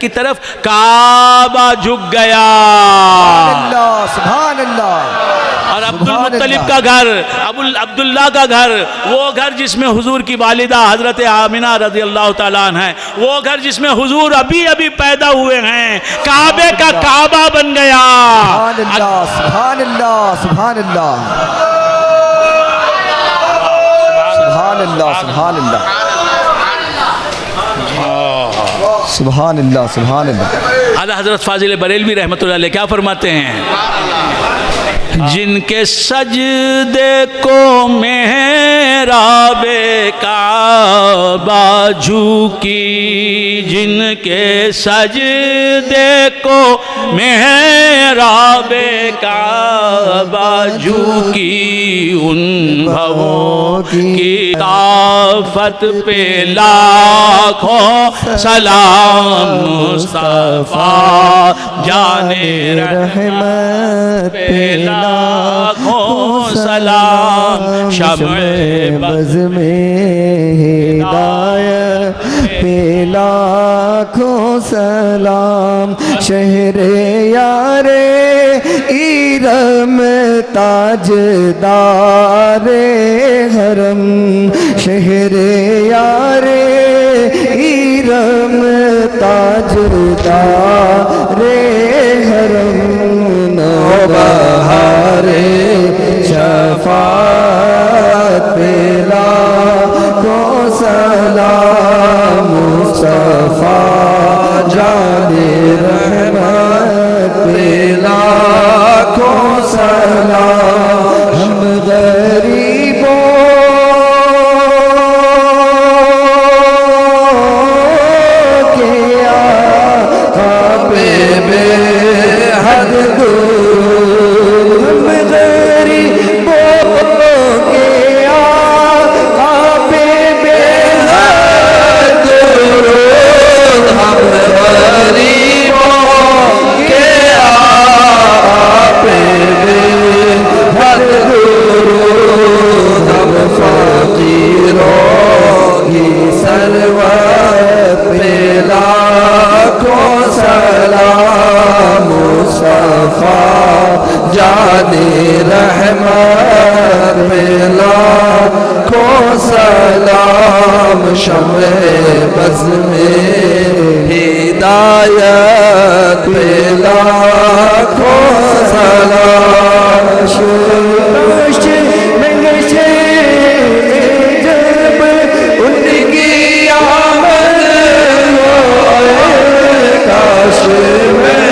طرف کعبہ جھک گیا، سبحان اللہ۔ اور عبد المطلب کا گھر، عبداللہ کا گھر، وہ گھر جس میں حضور کی والدہ حضرت آمنہ رضی اللہ تعالیٰ عنہ ہے، وہ گھر جس میں حضور ابھی پیدا ہوئے ہیں، کعبے کا کعبہ بن گیا۔ سبحان اللہ، سبحان اللہ، سبحان اللہ، سبحان اللہ، سبحان اللہ، سبحان اللہ، سبحان اللہ۔ اعلیٰ حضرت فاضل بریلوی رحمۃ اللہ علیہ کیا فرماتے ہیں؟ جن کے سجدے کو محراب کعبہ جھکی، جن کے سجدے کو محراب کعبہ جھکی، ان بھووں کی طافت پہ لاکھوں سلام، مصطفیٰ جان رحمت پہ لاکھوں سلام، شمع بز میں ہدایت پہ لاکھوں سلام، شہر یار ایرم تاجدار حرم، شہر یار ایرم تاجدار حرم، نوبہار شفاعت پہ لاکھوں سلام، مصطفیٰ جان رحمت پہ لاکھوں سلام، ہم غریبوں کے آقا پہ بے حد درود، ہم غریبوں کے آقا پہ بے حد درود، ہم غریبوں کے آقا پہ بے حد درود، ہم فقیروں کی سرورت پہ لاکھوں سلام، مصطفیٰ جان رحمت پہ لاکھوں سلام، شمع بز میں ہدایت پہ لاکھوں سلام، جب ان کی آمد ہوئے، کاش میں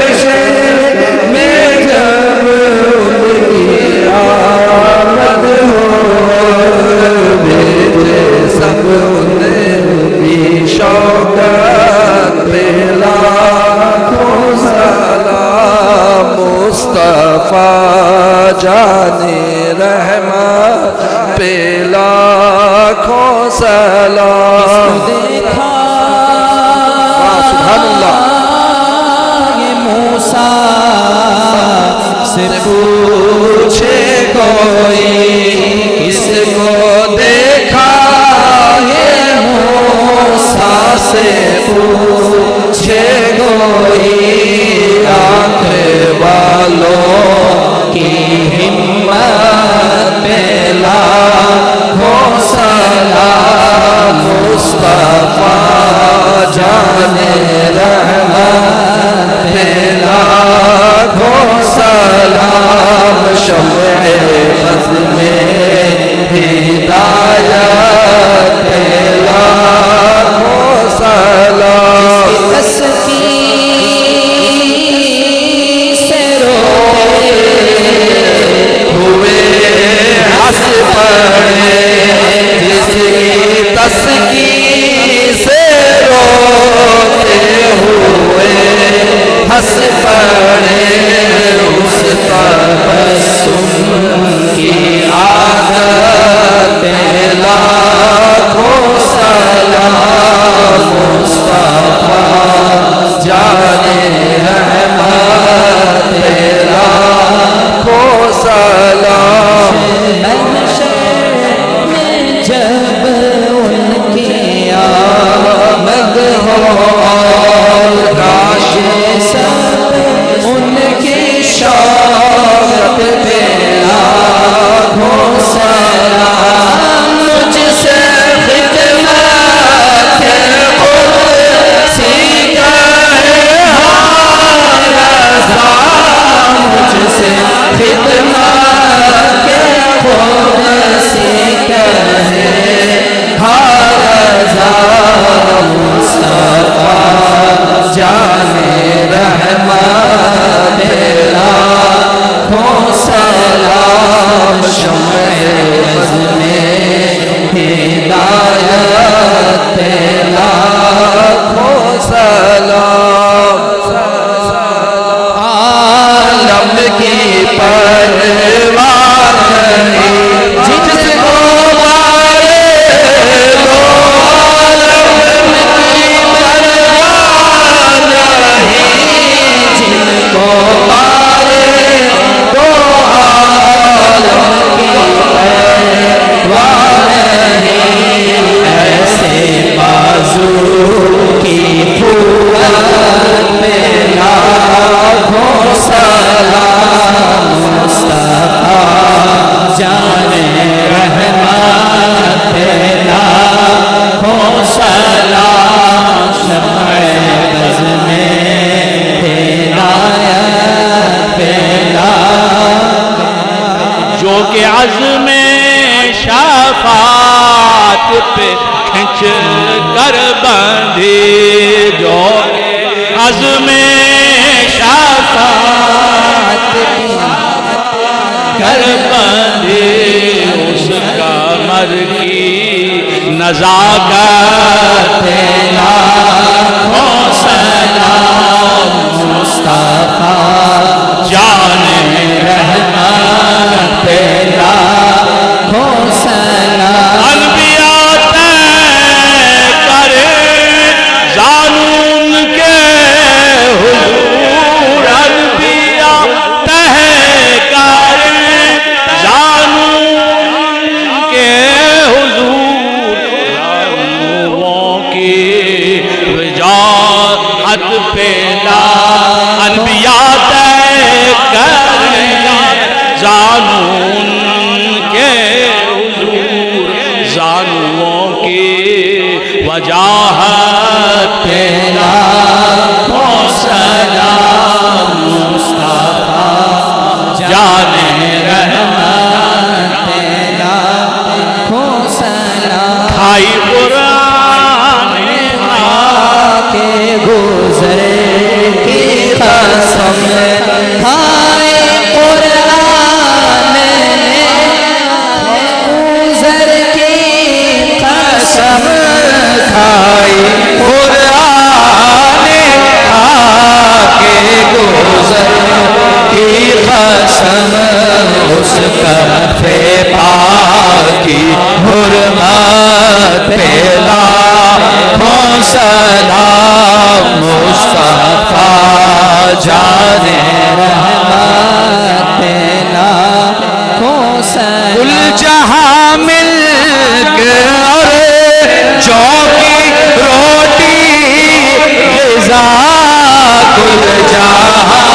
جب ان کی آمد ہوئے، بھیجے سب ان کی شوکت پہ لاکھوں سلام، مصطفیٰ جان رحمت پہ لاکھوں سلام۔ سبحان اللہ۔ یہ موسیٰ سے پوچھے کوئی، کس کو دیکھا ہے موسیٰ سے پوچھے کوئی، آنکھ والوں کی ہمت پہ لاکھوں سلام، مصطفیٰ جان رحمت پہ لاکھوں سلام، شمع بز میں ہدایت پہ لاکھوں سلام، تسکین سے روتے ہوئے ہنس پڑے، جس کی تسکین سے روتے ہوئے ہنس پڑے، اس تبسم کی عادت پہ لاکھوں سلام، مصطفیٰ جان رحمت عزم شفاعت پہ کھنچ کر بندھی جو عزم شفاعت کر بندھی اس کمر کی نزاکت لاکھوں سلام مصطفیٰ جان رحمت پہ لاکھوں سلام انبیاء طے کرے زانون کے حضور انبیاء طے کرے زانون کے حضور زانوں کی وجاہت پہ انبیاء طے کرے زانون کے حضور زانوں کی وجاہت پہ لاکھوں سلام مصطفیٰ جان رحمت پہ لاکھوں سلام کھائی قرآن کے گزرے کی قسم کھائی قرآن گزر کی قسم کھائی قرآن کے گزر کی قسم اس کفے پاکی حرمت پہ لاکھوں سلام مصطفیٰ جان رحمت پہ لاکھوں سلام کل جہاں مل کے اور جو کی روٹی غذا کل جہاں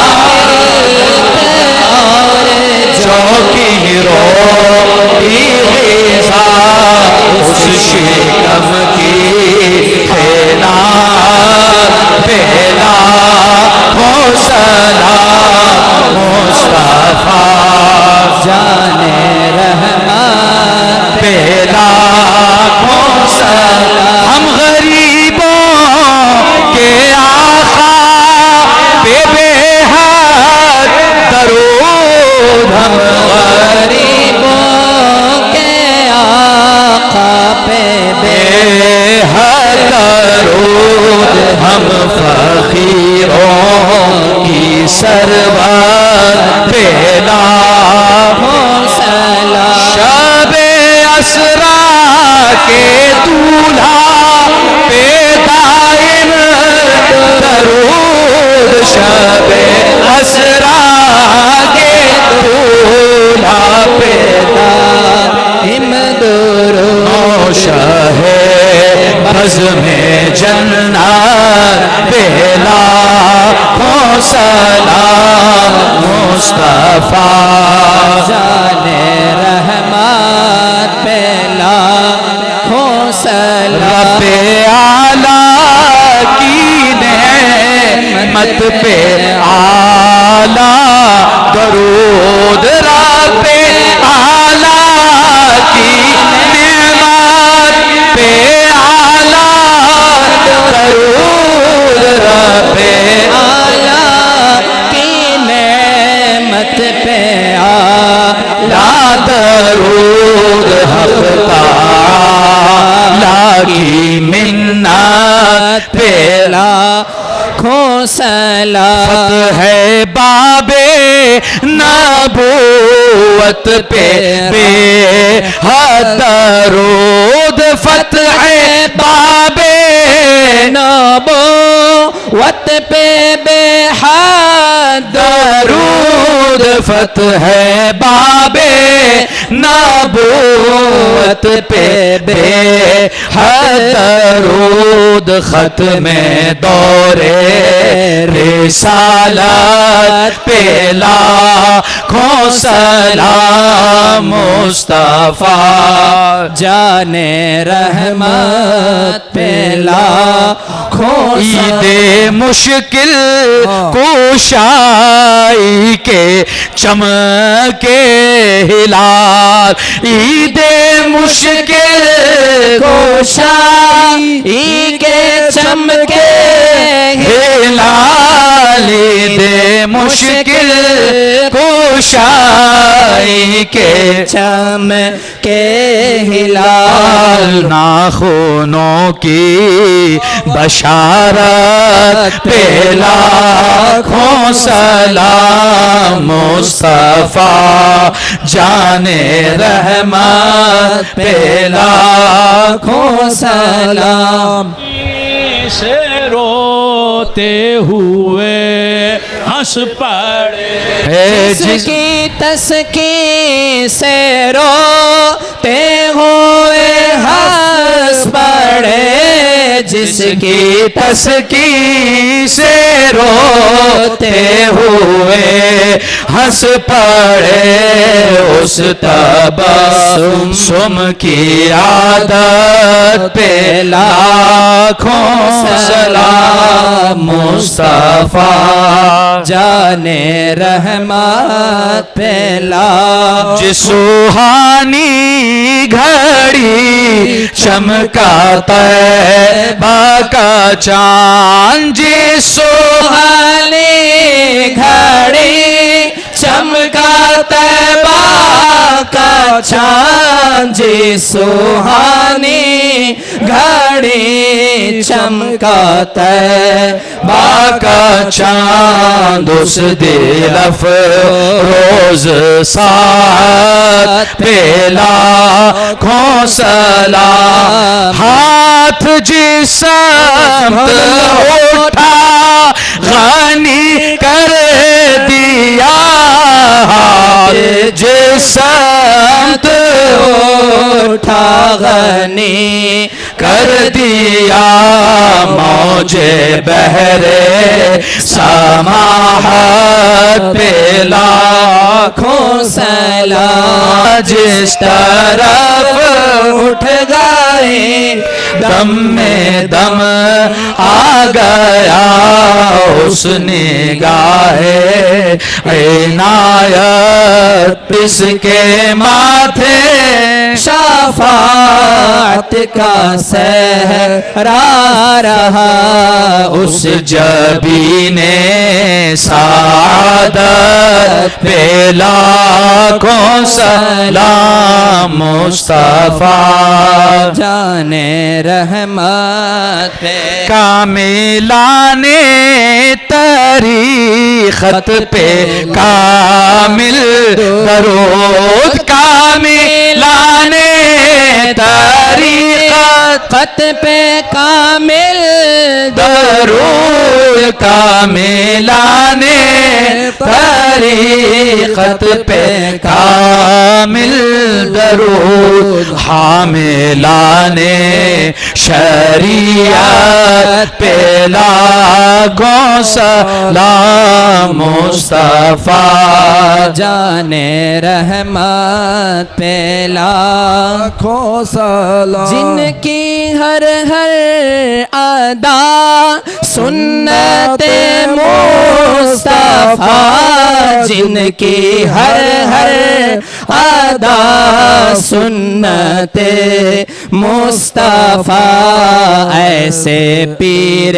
اور جو کی روٹی غذا اس شکم کی پھیلا پھیلا ہو سلام مصطفیٰ جان رحمت پھیلا ہو سلام ہم غریبوں کے آقا بے حد درود ہم غریبوں کے آقا پہ بے حد درود ہم فقیروں کی سرور پہ لاکھوں سلام شب اسرا کے دولہا پہ دائم درود شب اسرا کے دولہا پہ دائم درود شاہ بزم جنت پہ لاکھوں سلام مصطفیٰ جان رحمت پہ لاکھوں سلام رب اعلیٰ کی نعمت پہ اعلیٰ درود رب اعلیٰ کی نعمت پہ درود رب اعلیٰ کی نعمت پہ اعلیٰ درود حق تعالیٰ کی منت پہ لاکھوں سلام فتح باب نبوت پہ بے حد درود فتح باب نبوت پہ بے حد درود فتح باب نبوت پہ بے حد درود ختم دور رسالت پہ لاکھوں لاکھوں سلام مصطفیٰ جان رحمت پہ لاکھوں عید مشکل کوشائی کے چمکے ہلال عید مشکل کوشائی کے چمکے ہلال عید مشکل کوشائی کے چمکے ہلال ناخنوں کی بشارت پہ لاکھوں سلام مصطفیٰ جان رحمت پہ لاکھوں سلام سے روتے ہوئے ہنس پڑے جس کی تسکین سے روتے ہوئے ہنس پڑے جس کی تسکین سے روتے ہوئے ہنس پڑے اس تبسم کی عادت پہ لاکھوں سلام مصطفیٰ جان رحمت پہ لاکھوں جس سوہانی گھڑی چمکا طیبہ کا چاند جس سوہانی گھڑی چمکا طیبہ کا چاند جی سوہانی گھڑی چمکا طیبہ کا چاند اس دل افروز ساعت پہ لاکھوں سلام ہاتھ جس سمت اٹھا غنی کر دیا ہاتھ جس سمت اٹھا غنی کر دیا موج بحرے سماحت پہ لاکھوں سلام جس طرف اٹھ گئے دم میں دم آ گیا اس نگاہ عنایت اس کے ماتھے شفاعت کا صحرا رہا اس جبین سعادت پہ لاکھوں سلام مصطفیٰ جان رحمت پہ کاملان طریقت پہ کامل درود کاملان طریقت پہ کامل درود کاملان طریقت پہ کامل درود حاملان شریعت پہ لاکھوں سلام مصطفیٰ جان رحمت پہ لاکھوں سلام جن کی ہر ہر ادا سنت مصطفیٰ جن کی ہر ہر ادا سنت مصطفیٰ ایسے پیر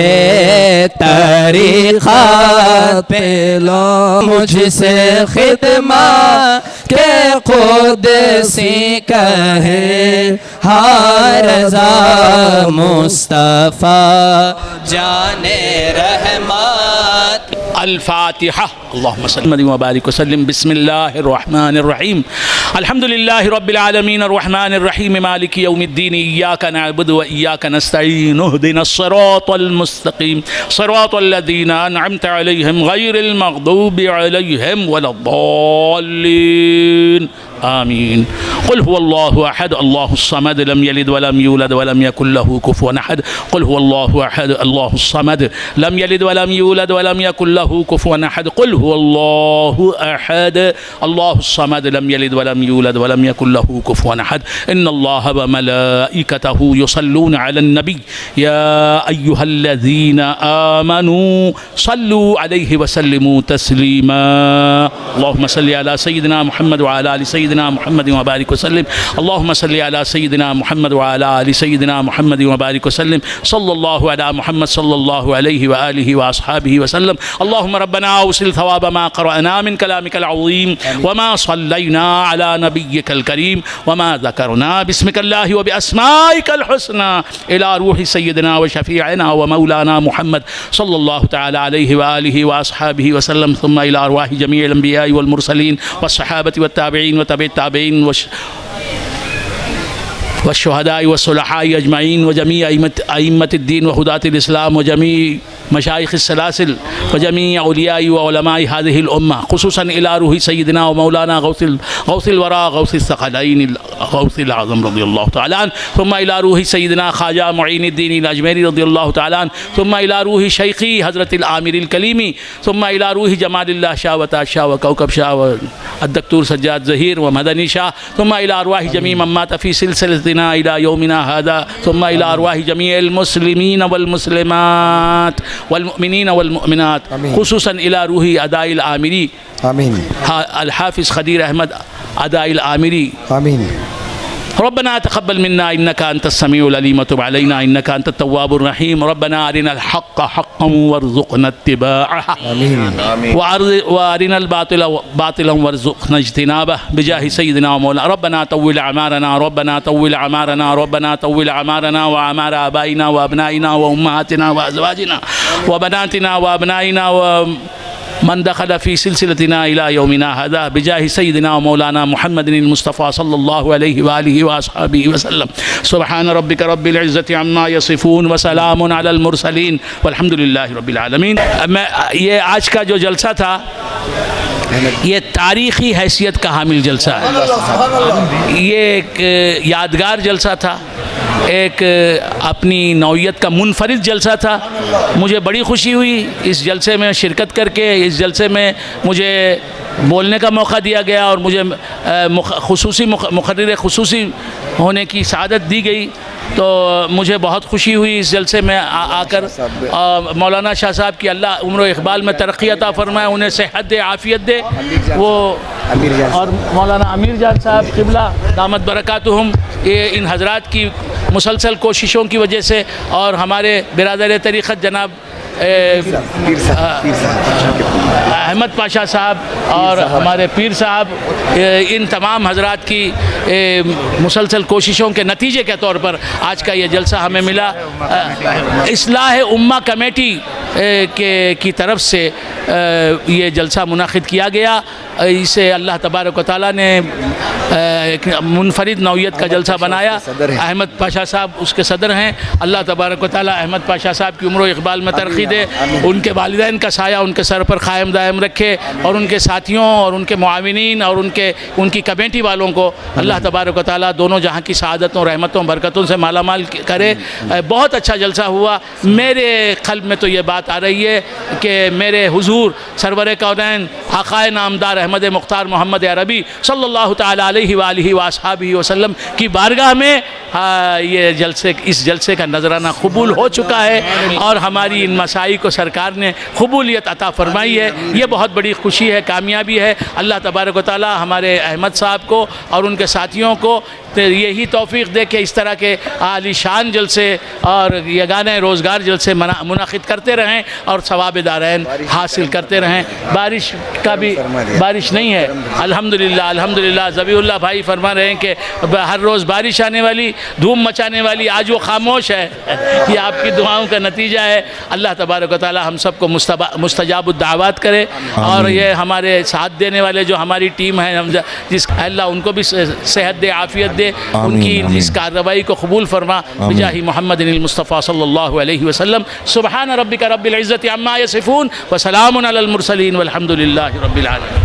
طریقت پہ لو مجھ سے خدمت کے قدسی کہے ہر رضا مصطفیٰ جان رحمت الفاتحة اللهم صل وبارك وسلم بسم الله الرحمن الرحيم الحمد لله رب العالمين الرحمن الرحيم مالك يوم الدين إياك نعبد وإياك نستعين اهدنا الصراط المستقيم صراط الذين أنعمت عليهم غير المغضوب عليهم ولا الضالين آمين. قل هو الله أحد الله الصمد لم يلد ولم يولد ولم يكن له كفوا أحد. قل هو الله أحد الله الصمد لم يلد ولم يولد ولم يكن له كفوا أحد. قل هو الله أحد الله الصمد لم يلد ولم يولد ولم يكن له كفوا أحد. إن الله وملائكته يصلون على النبي يا أيها الذين آمنوا صلوا عليه وسلموا تسليما. اللهم صل على سيدنا محمد وعلى آل سيدنا محمد وبارك وسلم. اللهم صل على سيدنا محمد وعلى آل سيدنا محمد وبارك وسلم. صلى الله على محمد صلى الله عليه وآله وأصحابه وسلم. اللهم ربنا أوصل ثواب ما قرأنا من كلامك العظيم وما صلينا على نبيك الكريم وما ذكرنا باسمك الله وبأسمائك الحسنى إلى روح سيدنا وشفيعنا ومولانا محمد صلى الله تعالى عليه وآله وأصحابه وسلم. ثم إلى أرواح جميع الأنبياء والمرسلين والصحابة والتابعين وتبع التابعين والشهداء والصلحاء أجمعين وجميع أئمة الدين وهداة الإسلام وجميع مشايخ السلاسل وجميع أولياء وعلماء هذه الأمة خصوصا إلى روح سيدنا ومولانا غوث الورى غوث الثقلين غوث الأعظم رضي الله تعالى عنه. ثم إلى روح سيدنا خواجہ معین الدین الأجمیری رضي الله تعالى عنه. ثم إلى روح شيخي حضرت العامر الكليمي. ثم إلى روح جمال الله شاہ وتاج شاہ وكوكب شاہ الدكتور سجاد زهير ومدني شاہ. ثم إلى أرواح جميع من مات في سلسلتنا إلى يومنا هذا. ثم إلى أرواح جميع المسلمين والمسلمات والمؤمنين والمؤمنات خصوصا إلى روح أداء العامري آمين الحافظ خدير أحمد أداء العامري آمين. ربنا تقبل منا إنك أنت السميع العليم وتب علينا إنك أنت التواب الرحيم. ربنا أرنا الحق حقا وارزقنا اتباعه وأرنا الباطل باطلا وارزقنا اجتنابه بجاه سيدنا ومولانا. ربنا طول أعمارنا ربنا طول أعمارنا ربنا طول أعمارنا وأعمار آبائنا وأبنائنا وأمهاتنا وأزواجنا وبناتنا وأبنائنا من دخل في سلسلتنا إلى يومنا هذا بجاه سيدنا ومولانا محمد المصطفى صلى الله عليه وآله وأصحابه وسلم. سبحان ربك رب العزة عما يصفون وسلام على المرسلين والحمد لله رب العالمين. یہ آج کا جو جلسہ تھا یہ تاریخی حیثیت کا حامل جلسہ ہے. یہ ایک یادگار جلسہ تھا ایک اپنی نوعیت کا منفرد جلسہ تھا. مجھے بڑی خوشی ہوئی اس جلسے میں شرکت کر کے. اس جلسے میں مجھے بولنے کا موقع دیا گیا اور مجھے خصوصی مقرر خصوصی ہونے کی سعادت دی گئی تو مجھے بہت خوشی ہوئی اس جلسے میں آ کر. مولانا شاہ صاحب کی اللہ عمر و اقبال میں ترقی عطا فرمائے انہیں صحت دے عافیت دے. وہ اور مولانا امیر جان صاحب قبلہ دامت برکاتہم ان حضرات کی مسلسل کوششوں کی وجہ سے اور ہمارے برادر طریقت جناب احمد پاشا صاحب اور ہمارے پیر صاحب ان تمام حضرات کی مسلسل کوششوں کے نتیجے کے طور پر آج کا یہ جلسہ ہمیں ملا. اصلاح امہ کمیٹی کی طرف سے یہ جلسہ منعقد کیا گیا. اسے اللہ تبارک و تعالیٰ نے ایک منفرد نوعیت کا جلسہ بنایا. احمد پاشا صاحب اس کے صدر ہیں. اللہ تبارک و تعالیٰ احمد پاشا صاحب کی عمر و اقبال میں ترقی دے. ان کے والدین کا سایہ ان کے سر پر قائم دائم رکھے اور ان کے ساتھیوں اور ان کے معاونین اور ان کی کمیٹی والوں کو اللہ تبارک و تعالیٰ دونوں جہاں کی سعادتوں رحمتوں برکتوں سے مالا مال کرے. بہت اچھا جلسہ ہوا. میرے قلب میں تو یہ بات آ رہی ہے کہ میرے حضور سرور کونین آقائے نامدار احمد مختار محمد عربی صلی اللہ تعالی علیہ وآلہ وآصحابہ وسلم کی بارگاہ میں اس جلسے کا نذرانہ قبول ہو چکا ہے اور ہماری ان مسائی کو سرکار نے قبولیت عطا فرمائی ہے. یہ بہت بڑی خوشی ہے کامیابی ہے. اللہ تبارک و تعالی ہمارے احمد صاحب کو اور ان کے ساتھیوں کو یہی توفیق دے کہ اس طرح کے عالی شان جلسے اور یگانہ روزگار جلسے منعقد کرتے رہیں اور ثواب دارین حاصل کرتے رہیں. بارش کا بھی بارش نہیں ہے الحمدللہ. ذبیح اللہ بھائی فرما رہے ہیں کہ ہر روز بارش آنے والی دھوم مچانے والی آج وہ خاموش ہے. یہ آپ کی دعاؤں کا نتیجہ ہے. اللہ تبارک و تعالی ہم سب کو مستجاب الدعوات کرے اور یہ ہمارے ساتھ دینے والے جو ہماری ٹیم ہے جس اللہ ان کو بھی صحت دے عافیت دے. ان کی اس کارروائی کو قبول فرما بجاہ محمد المصطفیٰ صلی اللہ علیہ وسلم. سبحان ربک رب العزت عما یصفون وسلام علی المرسلین والحمد للہ رب العالمین.